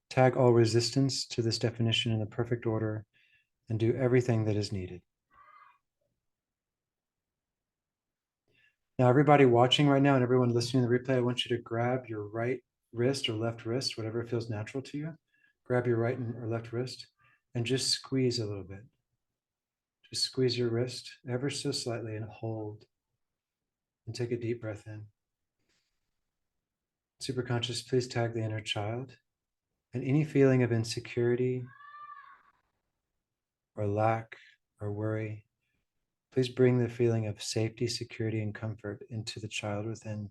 [SPEAKER 1] Tag all resistance to this definition in the perfect order and do everything that is needed. Now, everybody watching right now and everyone listening to the replay, I want you to grab your right wrist or left wrist, whatever feels natural to you. Grab your right or left wrist and just squeeze a little bit. Just squeeze your wrist ever so slightly and hold. And take a deep breath in. Superconscious, please tag the inner child and any feeling of insecurity or lack or worry. Please bring the feeling of safety, security, and comfort into the child within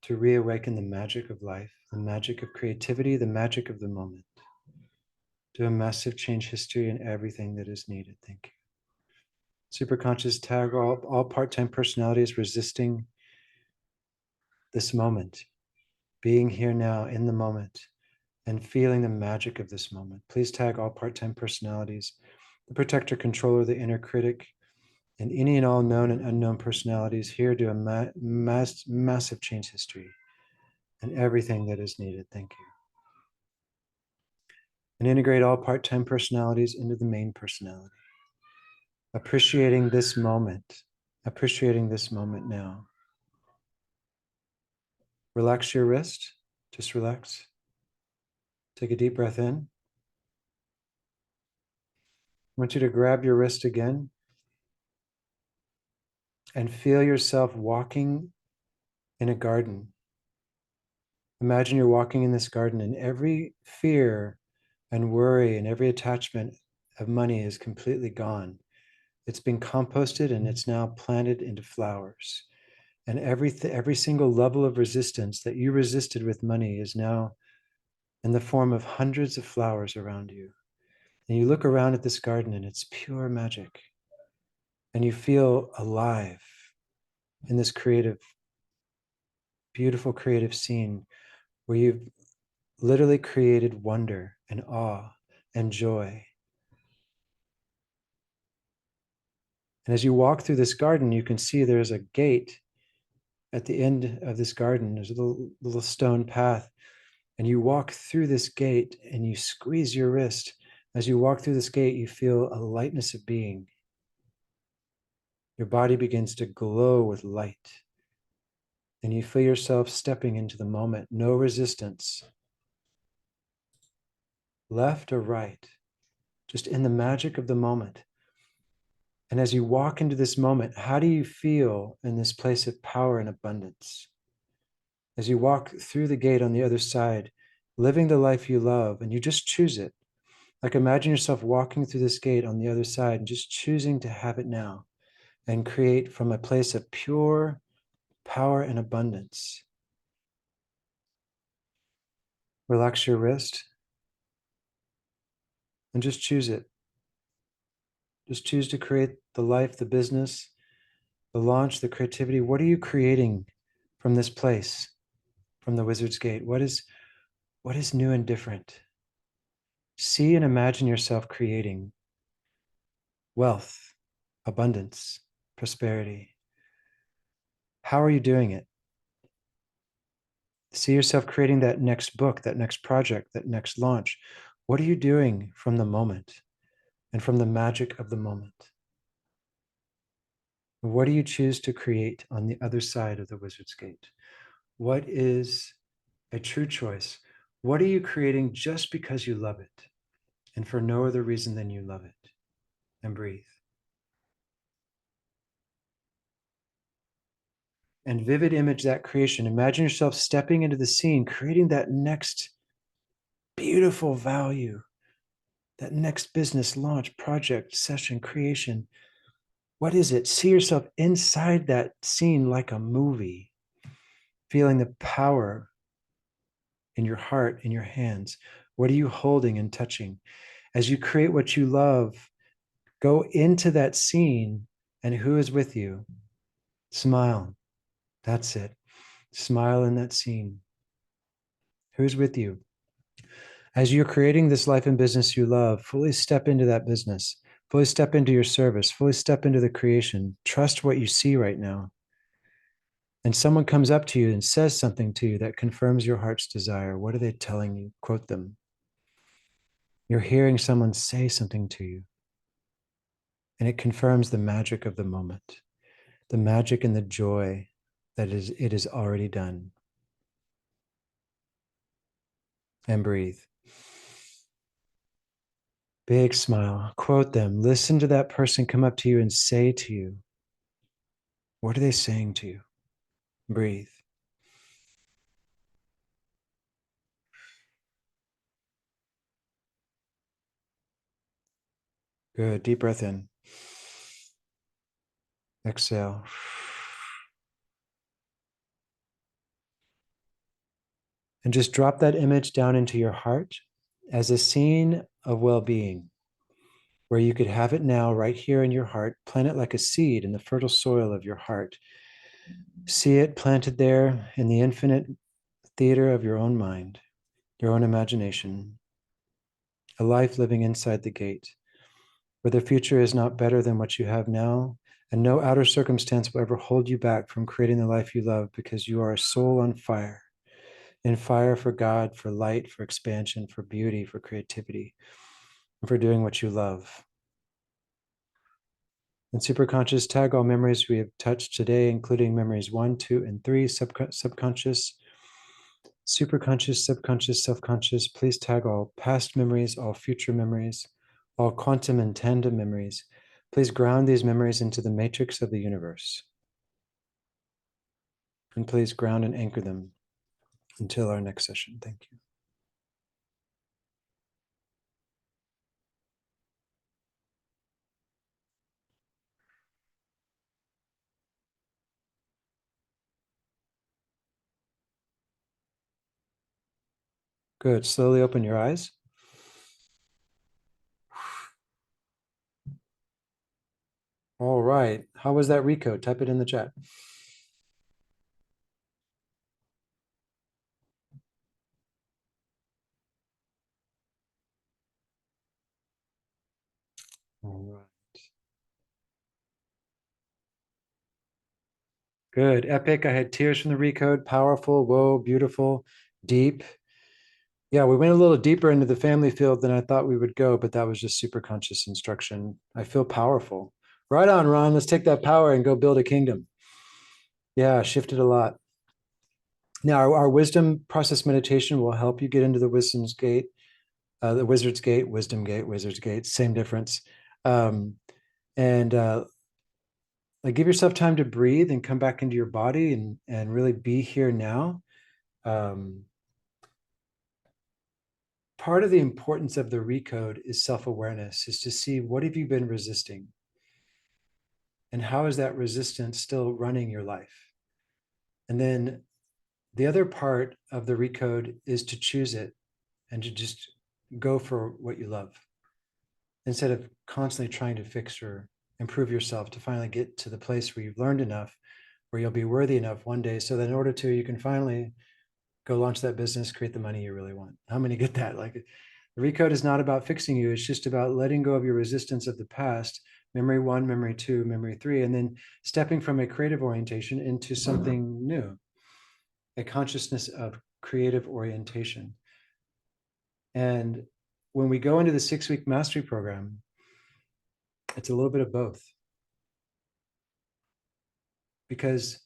[SPEAKER 1] to reawaken the magic of life, the magic of creativity, the magic of the moment. Do a massive change history in everything that is needed. Thank you. Superconscious, tag all part-time personalities resisting this moment, being here now in the moment and feeling the magic of this moment. Please tag all part-time personalities, the protector, controller, the inner critic, and any and all known and unknown personalities here do a massive change history and everything that is needed. Thank you. And integrate all part-time personalities into the main personality. Appreciating this moment now. Relax your wrist, just relax. Take a deep breath in. I want you to grab your wrist again and feel yourself walking in a garden. Imagine you're walking in this garden and every fear and worry and every attachment of money is completely gone. It's been composted and it's now planted into flowers. And every single level of resistance that you resisted with money is now in the form of hundreds of flowers around you. And you look around at this garden and it's pure magic. and you feel alive in this creative, beautiful creative scene where you've literally created wonder and awe and joy. And as you walk through this garden, you can see there's a gate at the end of this garden. There's a little stone path. And you walk through this gate and you squeeze your wrist. As you walk through this gate, you feel a lightness of being. Your body begins to glow with light. And you feel yourself stepping into the moment, no resistance, left or right, just in the magic of the moment. And as you walk into this moment, how do you feel in this place of power and abundance? As you walk through the gate on the other side, living the life you love, and you just choose it. Like imagine yourself walking through this gate on the other side and just choosing to have it now and create from a place of pure power and abundance. Relax your wrist and just choose it. Just choose to create the life, the business, the launch, the creativity. What are you creating from this place, from the Wizard's Gate? What is new and different? See and imagine yourself creating wealth, abundance, prosperity. How are you doing it? See yourself creating that next book, that next project, that next launch. What are you doing from the moment and from the magic of the moment? What do you choose to create on the other side of the Wizard's Gate? What is a true choice? What are you creating just because you love it and for no other reason than you love it? And breathe. And vivid image that creation. Imagine yourself stepping into the scene, creating that next beautiful value, that next business launch, project, session, creation. What is it? See yourself inside that scene like a movie, feeling the power in your heart, in your hands. What are you holding and touching? As you create what you love, go into that scene and who is with you? Smile. That's it. Smile in that scene. Who's with you? As you're creating this life and business you love, fully step into that business, fully step into your service, fully step into the creation. Trust what you see right now. And someone comes up to you and says something to you that confirms your heart's desire. What are they telling you? Quote them. You're hearing someone say something to you, and it confirms the magic of the moment, the magic and the joy that it is already done. And breathe. Big smile. Quote them. Listen to that person come up to you and say to you, what are they saying to you? Breathe. Good. Deep breath in. Exhale. And just drop that image down into your heart as a scene of well-being, where you could have it now right here in your heart. Plant it like a seed in the fertile soil of your heart. See it planted there in the infinite theater of your own mind, your own imagination, a life living inside the gate, where the future is not better than what you have now, and no outer circumstance will ever hold you back from creating the life you love, because you are a soul on fire, in fire for God, for light, for expansion, for beauty, for creativity, and for doing what you love. And superconscious, tag all memories we have touched today, including memories 1, 2, and 3, subconscious, superconscious, subconscious, self-conscious. Please tag all past memories, all future memories, all quantum and tandem memories. Please ground these memories into the matrix of the universe. And please ground and anchor them until our next session. Thank you. Good. Slowly open your eyes. All right. How was that recode? Type it in the chat. All right. Good. Epic. I had tears from the recode. Powerful. Whoa. Beautiful. Deep. Yeah, we went a little deeper into the family field than I thought we would go, but that was just super conscious instruction. I feel powerful. Right on, Ron. Let's take that power and go build a kingdom. Yeah, shifted a lot. Now, our wisdom process meditation will help you get into the wisdom's gate, the wizard's gate, wisdom gate, wizard's gate, same difference. And like give yourself time to breathe and come back into your body and really be here now. Part of the importance of the recode is self-awareness, is to see what have you been resisting and how is that resistance still running your life. And then the other part of the recode is to choose it and to just go for what you love instead of constantly trying to fix or improve yourself to finally get to the place where you've learned enough, where you'll be worthy enough one day so that in order to, you can finally go launch that business, create the money you really want. How many get that? Like the recode is not about fixing you. It's just about letting go of your resistance of the past, memory 1, memory 2, memory 3, and then stepping from a creative orientation into something new, a consciousness of creative orientation. And when we go into the 6-week mastery program, it's a little bit of both. Because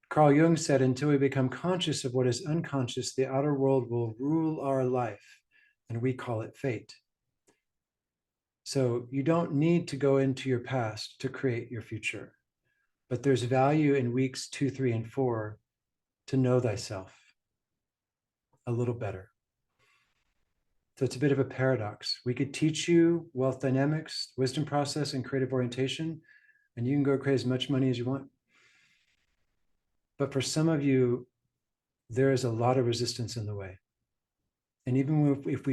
[SPEAKER 1] Carl Jung said, until we become conscious of what is unconscious, the outer world will rule our life, and we call it fate. So you don't need to go into your past to create your future, but there's value in weeks 2, 3, and 4 to know thyself a little better. So it's a bit of a paradox. We could teach you wealth dynamics, wisdom process, and creative orientation, and you can go create as much money as you want. But for some of you, there is a lot of resistance in the way. And even if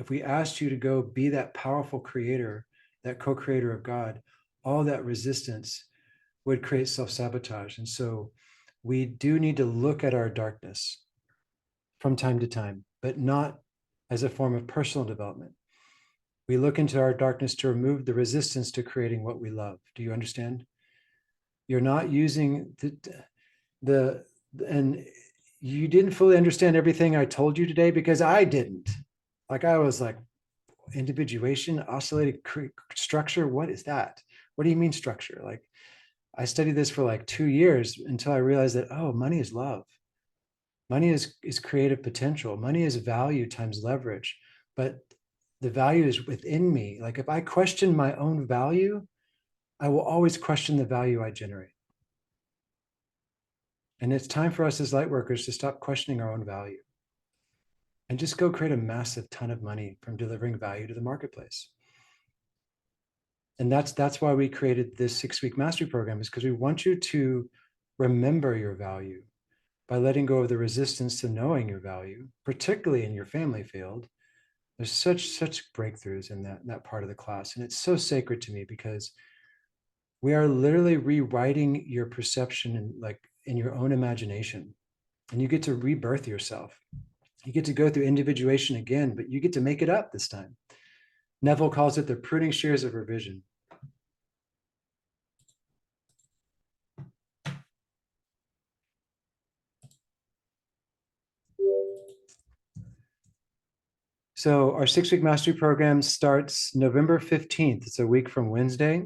[SPEAKER 1] we asked you to go be that powerful creator, that co-creator of God, all that resistance would create self-sabotage. And so we do need to look at our darkness from time to time, but not as a form of personal development. We look into our darkness to remove the resistance to creating what we love. Do you understand? You're not using and you didn't fully understand everything I told you today because I didn't. Like I was like, individuation, oscillating structure, what is that? What do you mean structure? Like I studied this for like 2 years until I realized that, oh, money is love. Money is creative potential. Money is value times leverage. But the value is within me. Like if I question my own value, I will always question the value I generate. And it's time for us as light workers to stop questioning our own value and just go create a massive ton of money from delivering value to the marketplace. And that's why we created this 6-week mastery program, is because we want you to remember your value by letting go of the resistance to knowing your value, particularly in your family field. There's such breakthroughs in that part of the class. And it's so sacred to me because we are literally rewriting your perception in your own imagination. And you get to rebirth yourself. You get to go through individuation again, but you get to make it up this time. Neville calls it the pruning shears of revision. So our 6-week mastery program starts November 15th. It's a week from Wednesday.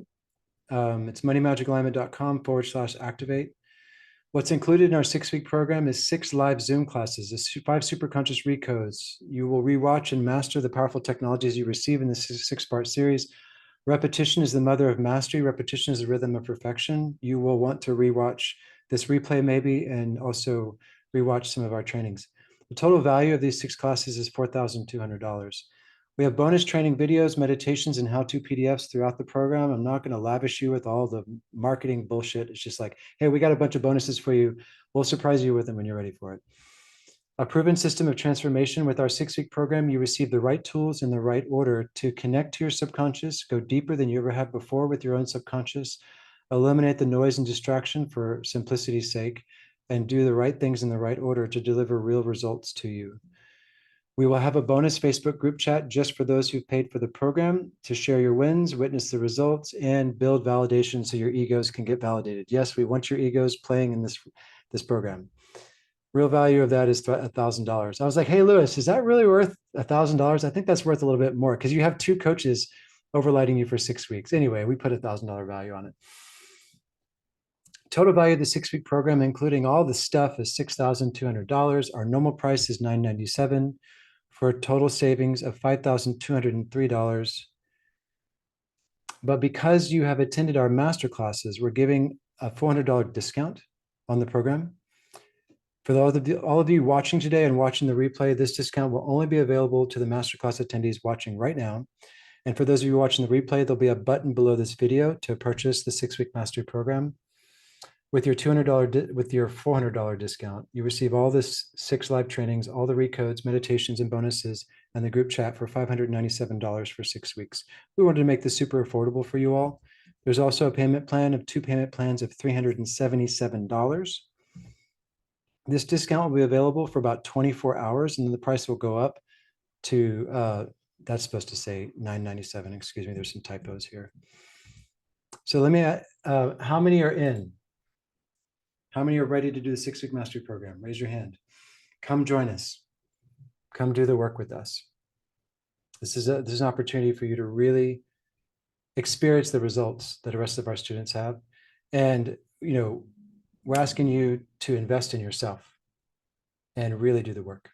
[SPEAKER 1] It's moneymagicalignment.com/activate. What's included in our 6-week program is 6 live Zoom classes, 5 superconscious recodes. You will rewatch and master the powerful technologies you receive in this 6-part series. Repetition is the mother of mastery. Repetition is the rhythm of perfection. You will want to rewatch this replay maybe, and also rewatch some of our trainings. The total value of these 6 classes is $4,200. We have bonus training videos, meditations, and how-to PDFs throughout the program. I'm not going to lavish you with all the marketing bullshit. It's just like, hey, we got a bunch of bonuses for you. We'll surprise you with them when you're ready for it. A proven system of transformation. With our 6-week program, you receive the right tools in the right order to connect to your subconscious, go deeper than you ever have before with your own subconscious, eliminate the noise and distraction for simplicity's sake, and do the right things in the right order to deliver real results to you. We will have a bonus Facebook group chat just for those who paid for the program to share your wins, witness the results, and build validation so your egos can get validated. Yes, we want your egos playing in this program. Real value of that is $1,000. I was like, hey, Lewis, is that really worth $1,000? I think that's worth a little bit more because you have 2 coaches overlighting you for 6 weeks. Anyway, we put $1,000 value on it. Total value of the 6-week program, including all the stuff, is $6,200. Our normal price is $997 for a total savings of $5,203. But because you have attended our master classes, we're giving a $400 discount on the program. For all of you watching today and watching the replay, this discount will only be available to the masterclass attendees watching right now. And for those of you watching the replay, there'll be a button below this video to purchase the 6-week mastery program. With your with your $400 discount, you receive all this 6 live trainings, all the recodes, meditations, and bonuses, and the group chat for $597 for 6 weeks. We wanted to make this super affordable for you all. There's also a payment plan of 2 payment plans of $377. This discount will be available for about 24 hours, and then the price will go up to, that's supposed to say $997. Excuse me, there's some typos here. So let me, how many are in? How many are ready to do the 6-week mastery program? Raise your hand. Come join us. Come do the work with us. This is an opportunity for you to really experience the results that the rest of our students have. And, you know, we're asking you to invest in yourself and really do the work.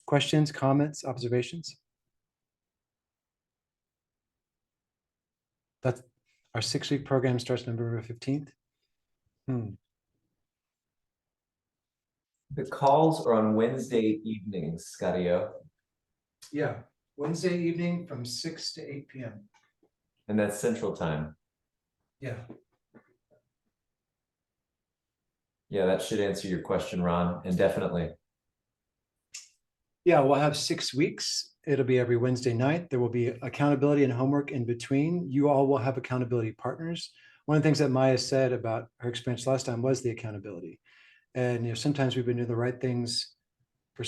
[SPEAKER 1] Questions, comments, observations? That's our 6-week program starts November 15th.
[SPEAKER 2] The calls are on Wednesday evenings, Scotty-O.
[SPEAKER 1] Yeah, Wednesday evening from 6 to 8 p.m.
[SPEAKER 2] And that's Central Time.
[SPEAKER 1] Yeah.
[SPEAKER 2] Yeah, that should answer your question, Ron, and definitely.
[SPEAKER 1] Yeah, we'll have 6 weeks. It'll be every Wednesday night. There will be accountability and homework in between. You all will have accountability partners. One of the things that Maya said about her experience last time was the accountability. And, you know, sometimes we've been doing the right things for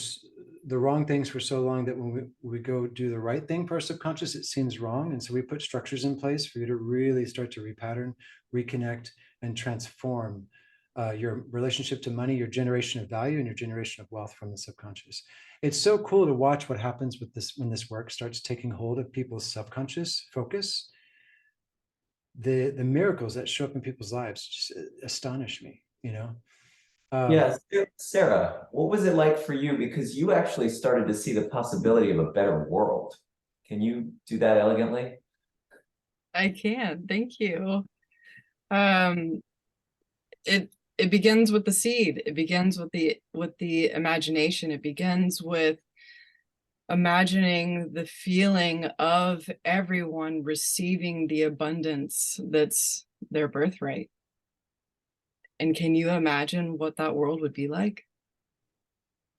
[SPEAKER 1] the wrong things for so long that when we go do the right thing for our subconscious, it seems wrong. And so we put structures in place for you to really start to repattern, reconnect, and transform your relationship to money, your generation of value, and your generation of wealth from the subconscious. It's so cool to watch what happens with this when this work starts taking hold of people's subconscious focus. The miracles that show up in people's lives just astonish me, you know.
[SPEAKER 2] Yeah, Sarah, what was it like for you? Because you actually started to see the possibility of a better world. Can you do that elegantly?
[SPEAKER 4] I can, thank you. It begins with the seed. It begins with the imagination. It begins with imagining the feeling of everyone receiving the abundance that's their birthright. And can you imagine what that world would be like?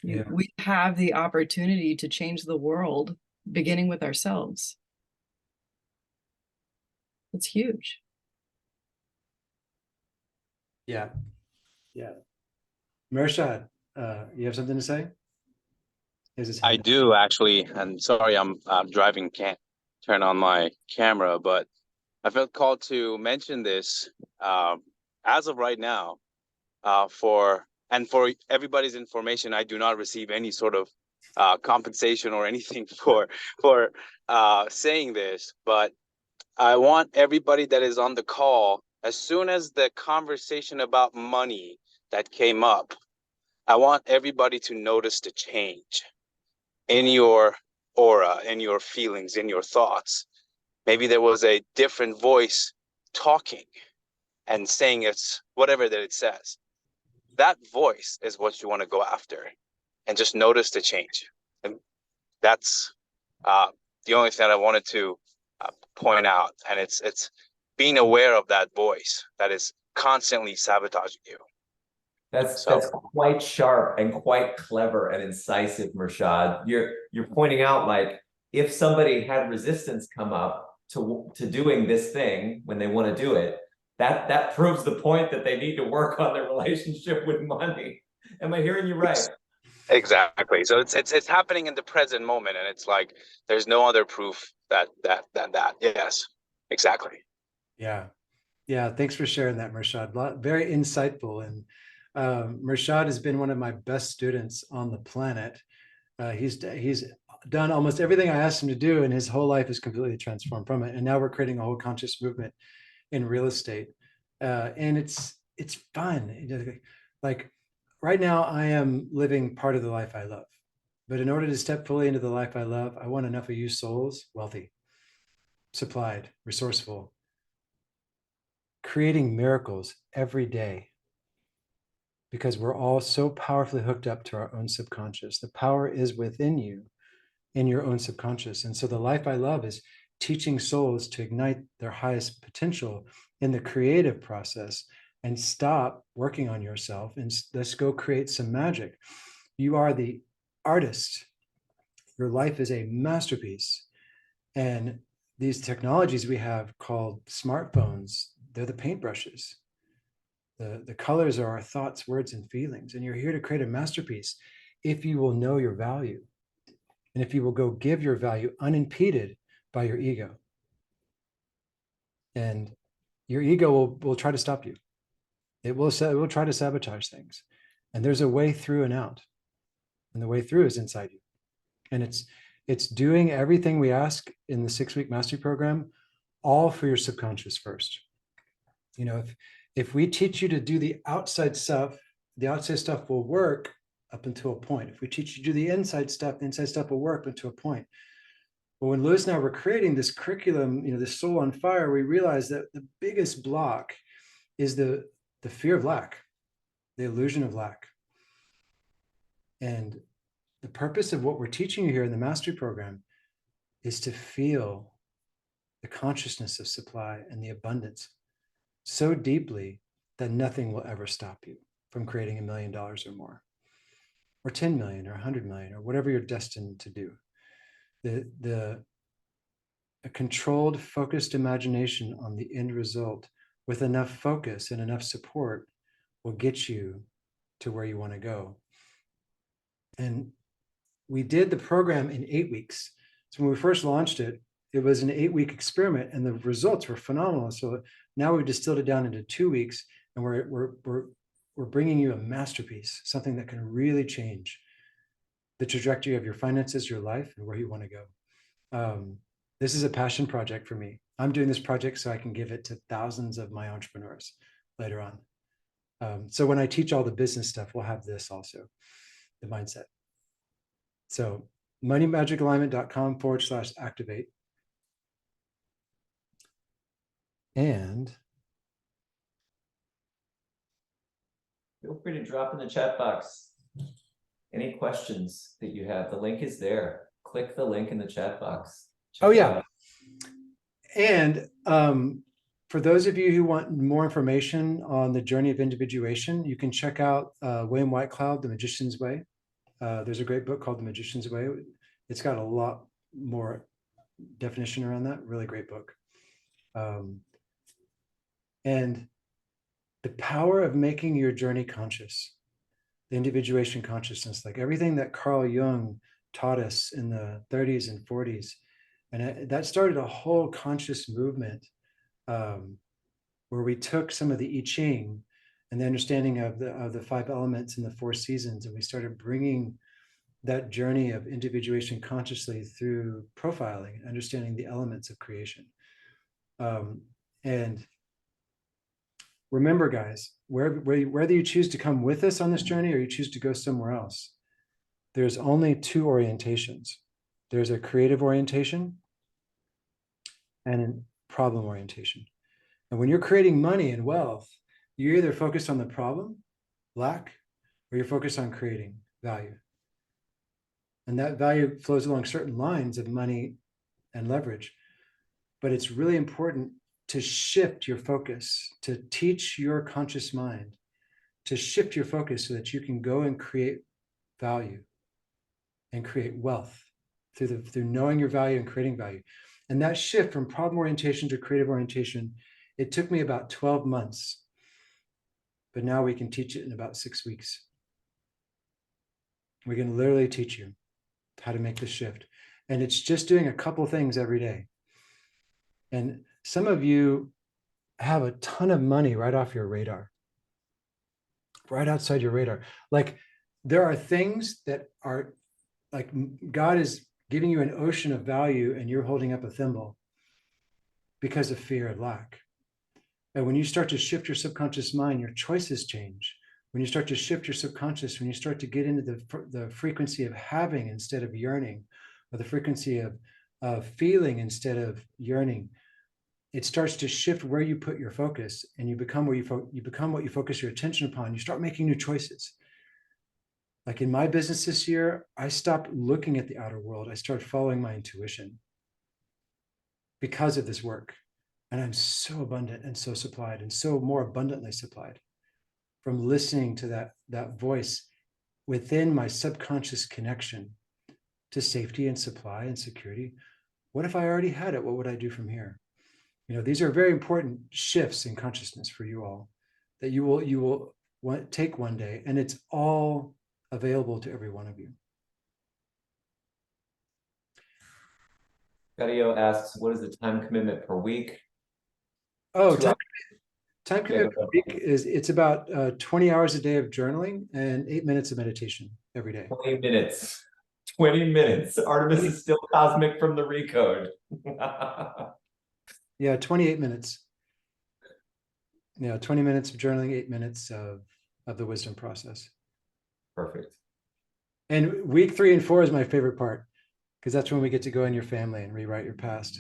[SPEAKER 1] Yeah.
[SPEAKER 4] We have the opportunity to change the world, beginning with ourselves. It's huge.
[SPEAKER 1] Yeah. Mershad, you have something to say?
[SPEAKER 5] I do actually, and sorry, I'm driving, can't turn on my camera, but I felt called to mention this as of right now. For everybody's information, I do not receive any sort of compensation or anything for saying this, but I want everybody that is on the call, as soon as the conversation about money that came up, I want everybody to notice the change in your aura, in your feelings, in your thoughts. Maybe there was a different voice talking and saying it's whatever that it says. That voice is what you want to go after, and just notice the change. And that's the only thing I wanted to point out. And it's being aware of that voice that is constantly sabotaging you.
[SPEAKER 2] That's quite sharp and quite clever and incisive, Mershad. You're pointing out, like, if somebody had resistance come up to doing this thing when they want to do it, that proves the point that they need to work on their relationship with money. Am I hearing you right?
[SPEAKER 5] Exactly. So it's happening in the present moment, and it's like there's no other proof that. Yes, exactly.
[SPEAKER 1] Yeah. Yeah. Thanks for sharing that, Murshad. Very insightful. And Murshad has been one of my best students on the planet. He's done almost everything I asked him to do, and his whole life is completely transformed from it. And now we're creating a whole conscious movement in real estate, and it's fun. Like right now, I am living part of the life I love, but in order to step fully into the life I love, I want enough of you souls wealthy, supplied, resourceful, creating miracles every day, because we're all so powerfully hooked up to our own subconscious. The power is within you, in your own subconscious. And so the life I love is teaching souls to ignite their highest potential in the creative process and stop working on yourself and let's go create some magic. You are the artist. Your life is a masterpiece. And these technologies we have called smartphones, they're the paintbrushes. The colors are our thoughts, words, and feelings. And you're here to create a masterpiece if you will know your value. And if you will go give your value unimpeded by your ego. And your ego will try to stop you. It will try to sabotage things. And there's a way through and out. And the way through is inside you. And it's doing everything we ask in the 6-week mastery program, all for your subconscious first. You know, if we teach you to do the outside stuff will work up until a point. If we teach you to do the inside stuff will work up until a point. But when Lewis and I were creating this curriculum, this Soul on Fire, we realized that the biggest block is the fear of lack, the illusion of lack. And the purpose of what we're teaching you here in the mastery program is to feel the consciousness of supply and the abundance so deeply that nothing will ever stop you from creating $1 million or more, or 10 million or 100 million, or whatever you're destined to do. A controlled, focused imagination on the end result with enough focus and enough support will get you to where you want to go. And we did the program in 8 weeks. So when we first launched it, it was an 8-week experiment, and the results were phenomenal. So now we've distilled it down into 2 weeks, and we're bringing you a masterpiece, something that can really change the trajectory of your finances, your life, and where you want to go. This is a passion project for me. I'm doing this project so I can give it to thousands of my entrepreneurs later on. So when I teach all the business stuff, we'll have this also, the mindset. So moneymagicalignment.com/activate. And
[SPEAKER 2] feel free to drop in the chat box any questions that you have. The link is there. Click the link in the chat box.
[SPEAKER 1] Oh, yeah. And for those of you who want more information on the journey of individuation, you can check out William Whitecloud, The Magician's Way. There's a great book called The Magician's Way. It's got a lot more definition around that. Really great book. And the power of making your journey conscious, the individuation consciousness, like everything that Carl Jung taught us in the 30s and 40s. And that started a whole conscious movement where we took some of the I Ching and the understanding of the 5 elements and the 4 seasons, and we started bringing that journey of individuation consciously through profiling, understanding the elements of creation. And remember, guys, whether you choose to come with us on this journey or you choose to go somewhere else, there's only 2 orientations. There's a creative orientation and a problem orientation. And when you're creating money and wealth, you're either focused on the problem, lack, or you're focused on creating value. And that value flows along certain lines of money and leverage. But it's really important to shift your focus, to teach your conscious mind, to shift your focus so that you can go and create value and create wealth through knowing your value and creating value. And that shift from problem orientation to creative orientation, it took me about 12 months, but now we can teach it in about 6 weeks. We can literally teach you how to make the shift. And it's just doing a couple things every day. And some of you have a ton of money right off your radar, right outside your radar. Like there are things that are like God is giving you an ocean of value and you're holding up a thimble because of fear and lack. And when you start to shift your subconscious mind, your choices change. When you start to shift your subconscious, when you start to get into the frequency of having instead of yearning, or the frequency of feeling instead of yearning, it starts to shift where you put your focus, and you become where you become what you focus your attention upon. You start making new choices. Like in my business this year, I stopped looking at the outer world. I started following my intuition because of this work. And I'm so abundant and so supplied and so more abundantly supplied from listening to that voice within my subconscious connection to safety and supply and security. What if I already had it? What would I do from here? You know, these are very important shifts in consciousness for you all that you will take one day, and it's all available to every one of you.
[SPEAKER 2] Gadio asks, what is the time commitment per week?
[SPEAKER 1] Oh, time commitment per week it's about 20 hours a day of journaling and 8 minutes of meditation every day.
[SPEAKER 2] 20 minutes. 20 minutes. Artemis is still cosmic from the recode.
[SPEAKER 1] Yeah, 28 minutes. Yeah, 20 minutes of journaling, 8 minutes of the wisdom process.
[SPEAKER 2] Perfect.
[SPEAKER 1] And week 3 and 4 is my favorite part, because that's when we get to go in your family and rewrite your past.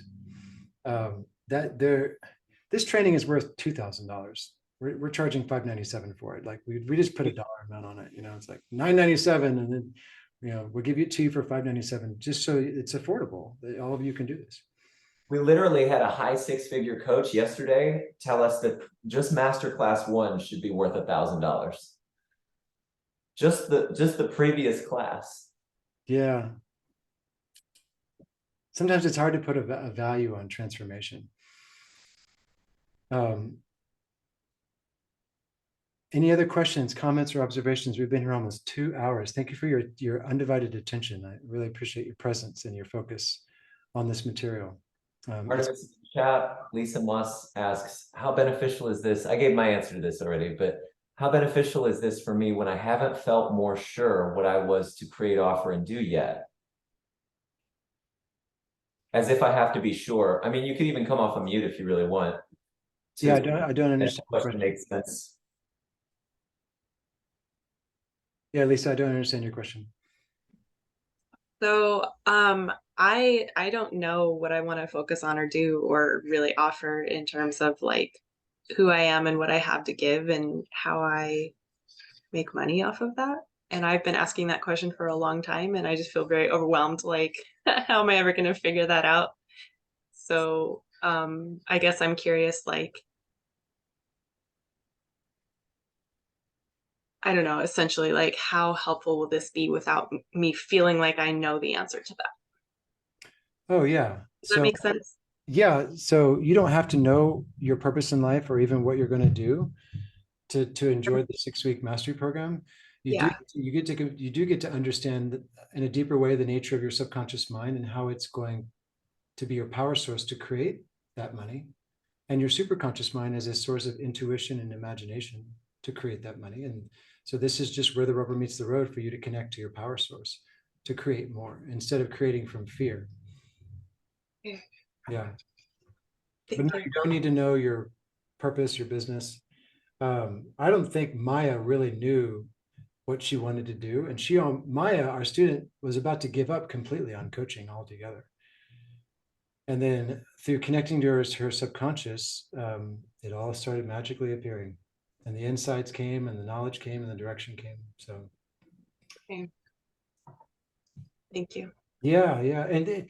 [SPEAKER 1] This training is worth $2,000. We're charging $597 for it. Like we just put a dollar amount on it. You know, it's like $997, and then we'll give it to you for $597, just so it's affordable. All of you can do this.
[SPEAKER 2] We literally had a high 6-figure coach yesterday tell us that just masterclass 1 should be worth $1,000. Just the previous class.
[SPEAKER 1] Yeah. Sometimes it's hard to put a value on transformation. Any other questions, comments, or observations? We've been here almost 2 hours. Thank you for your undivided attention. I really appreciate your presence and your focus on this material.
[SPEAKER 2] Artemis chat, Lisa Moss asks, how beneficial is this? I gave my answer to this already, but how beneficial is this for me when I haven't felt more sure what I was to create, offer, and do yet? As if I have to be sure. I mean, you could even come off of mute if you really want.
[SPEAKER 1] Yeah, I don't understand.
[SPEAKER 2] The question makes sense.
[SPEAKER 1] Yeah, Lisa, I don't understand your question.
[SPEAKER 6] So I don't know what I want to focus on or do or really offer in terms of like who I am and what I have to give and how I make money off of that. And I've been asking that question for a long time, and I just feel very overwhelmed. Like, how am I ever going to figure that out? So I guess I'm curious, like, I don't know, essentially, like, how helpful will this be without me feeling like I know the answer to that?
[SPEAKER 1] Oh, yeah.
[SPEAKER 6] Does that make sense?
[SPEAKER 1] Yeah. So you don't have to know your purpose in life or even what you're going to do to enjoy the 6-week mastery program. You do get to understand in a deeper way the nature of your subconscious mind and how it's going to be your power source to create that money, and your superconscious mind as a source of intuition and imagination to create that money. And so this is just where the rubber meets the road for you to connect to your power source to create more instead of creating from fear. Yeah. But no, you don't need to know your purpose, your business. I don't think Maya really knew what she wanted to do. And Maya, our student, was about to give up completely on coaching altogether. And then through connecting to her subconscious, it all started magically appearing. And the insights came and the knowledge came and the direction came. So.
[SPEAKER 6] Okay. Thank you.
[SPEAKER 1] Yeah. And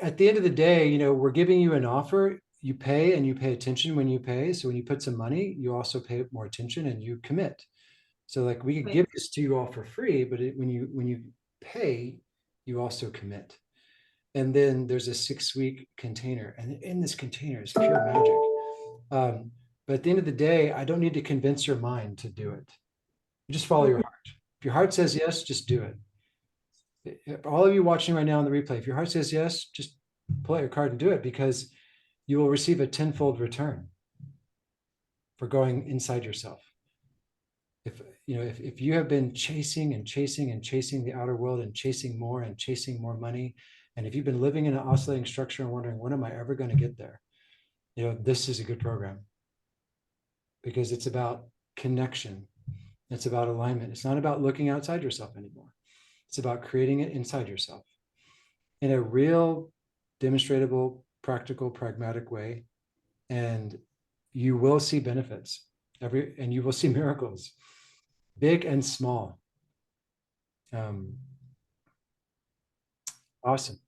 [SPEAKER 1] at the end of the day, we're giving you an offer. You pay, and you pay attention when you pay. So when you put some money, you also pay more attention and you commit. So like we could give this to you all for free, but when you pay, you also commit. And then there's a 6-week container. And in this container is pure magic. But at the end of the day, I don't need to convince your mind to do it. You just follow your heart. If your heart says yes, just do it. All of you watching right now on the replay, if your heart says yes, just pull out your card and do it, because you will receive a tenfold return for going inside yourself. If you have been chasing and chasing and chasing the outer world and chasing more money, and if you've been living in an oscillating structure and wondering, when am I ever going to get there? This is a good program, because it's about connection. It's about alignment. It's not about looking outside yourself anymore. It's about creating it inside yourself in a real, demonstratable, practical, pragmatic way. And you will see benefits and you will see miracles, big and small. Awesome.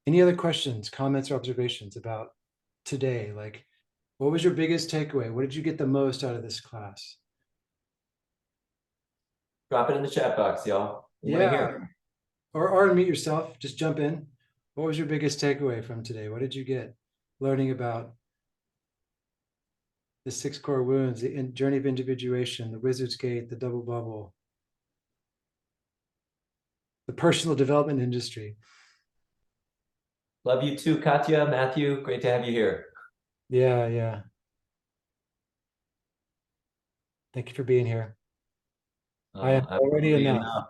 [SPEAKER 1] Any other questions, comments, or observations about today? Like, what was your biggest takeaway? What did you get the most out of this class?
[SPEAKER 2] Drop it in the chat box, y'all.
[SPEAKER 1] Yeah. Or unmute yourself. Just jump in. What was your biggest takeaway from today? What did you get learning about the 6 core wounds, the journey of individuation, the wizard's gate, the double bubble, the personal development industry?
[SPEAKER 2] Love you too, Katya, Matthew. Great to have you here.
[SPEAKER 1] Yeah. Thank you for being here. I am already enough.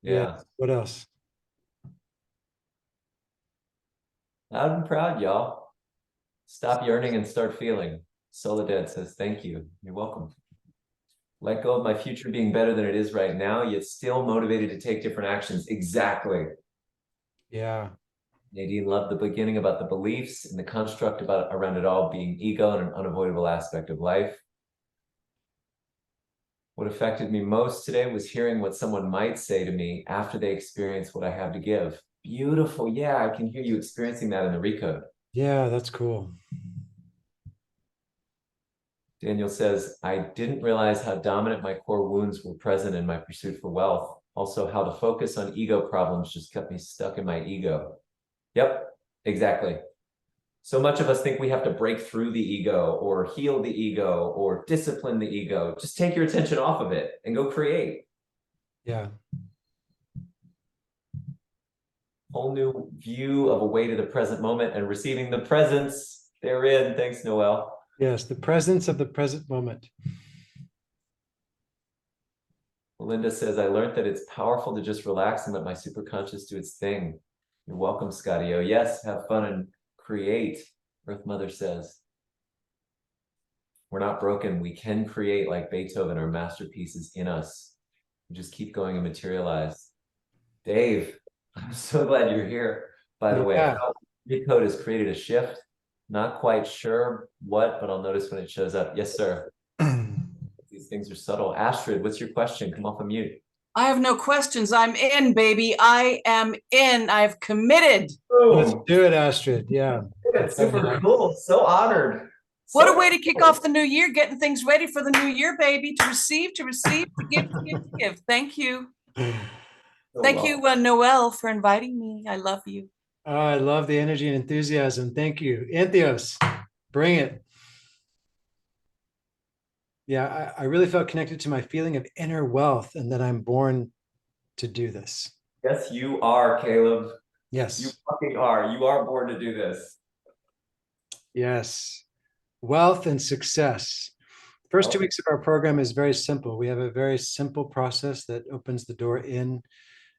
[SPEAKER 1] Yeah. What else?
[SPEAKER 2] Loud and proud, y'all. Stop yearning and start feeling. Soledad says, thank you. You're welcome. Let go of my future being better than it is right now, yet still motivated to take different actions. Exactly.
[SPEAKER 1] Yeah.
[SPEAKER 2] Nadine loved the beginning about the beliefs and the construct around it all being ego and an unavoidable aspect of life. What affected me most today was hearing what someone might say to me after they experience what I have to give. Beautiful. Yeah, I can hear you experiencing that in the recode.
[SPEAKER 1] Yeah, that's cool.
[SPEAKER 2] Daniel says, I didn't realize how dominant my core wounds were present in my pursuit for wealth. Also, how to focus on ego problems just kept me stuck in my ego. Yep, exactly. So much of us think we have to break through the ego or heal the ego or discipline the ego. Just take your attention off of it and go create.
[SPEAKER 1] Yeah.
[SPEAKER 2] Whole new view of a way to the present moment and receiving the presence therein. Thanks, Noel.
[SPEAKER 1] Yes, the presence of the present moment.
[SPEAKER 2] Melinda says, I learned that it's powerful to just relax and let my superconscious do its thing. You're welcome, Scotty. Oh, yes, have fun and create, Earth Mother says. We're not broken. We can create like Beethoven. Our masterpieces in us. We just keep going and materialize. Dave, I'm so glad you're here. By the way, Recode has created a shift. Not quite sure what, but I'll notice when it shows up. Yes, sir. These things are subtle. Astrid, what's your question? Come off of mute.
[SPEAKER 7] I have no questions. I'm in, baby. I am in. I've committed.
[SPEAKER 1] Let's do it, Astrid. Yeah.
[SPEAKER 2] That's super cool. So honored.
[SPEAKER 7] What a way to kick off the new year, getting things ready for the new year, baby. To receive, to give, to give. Thank you. Thank you, Noel, for inviting me. I love you.
[SPEAKER 1] Oh, I love the energy and enthusiasm. Thank you. Entheos, bring it. Yeah, I really felt connected to my feeling of inner wealth and that I'm born to do this.
[SPEAKER 2] Yes, you are, Caleb.
[SPEAKER 1] Yes.
[SPEAKER 2] You fucking are. You are born to do this.
[SPEAKER 1] Yes. Wealth and success. First 2 weeks of our program is very simple. We have a very simple process that opens the door in,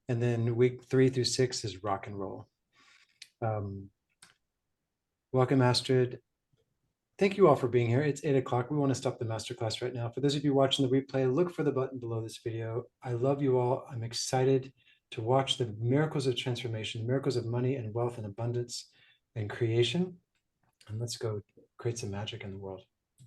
[SPEAKER 1] and then week 3 through 6 is rock and roll. Welcome, Astrid. Thank you all for being here. It's 8 o'clock. We want to stop the masterclass right now. For those of you watching the replay, look for the button below this video. I love you all. I'm excited to watch the miracles of transformation, miracles of money and wealth and abundance and creation. And let's go create some magic in the world.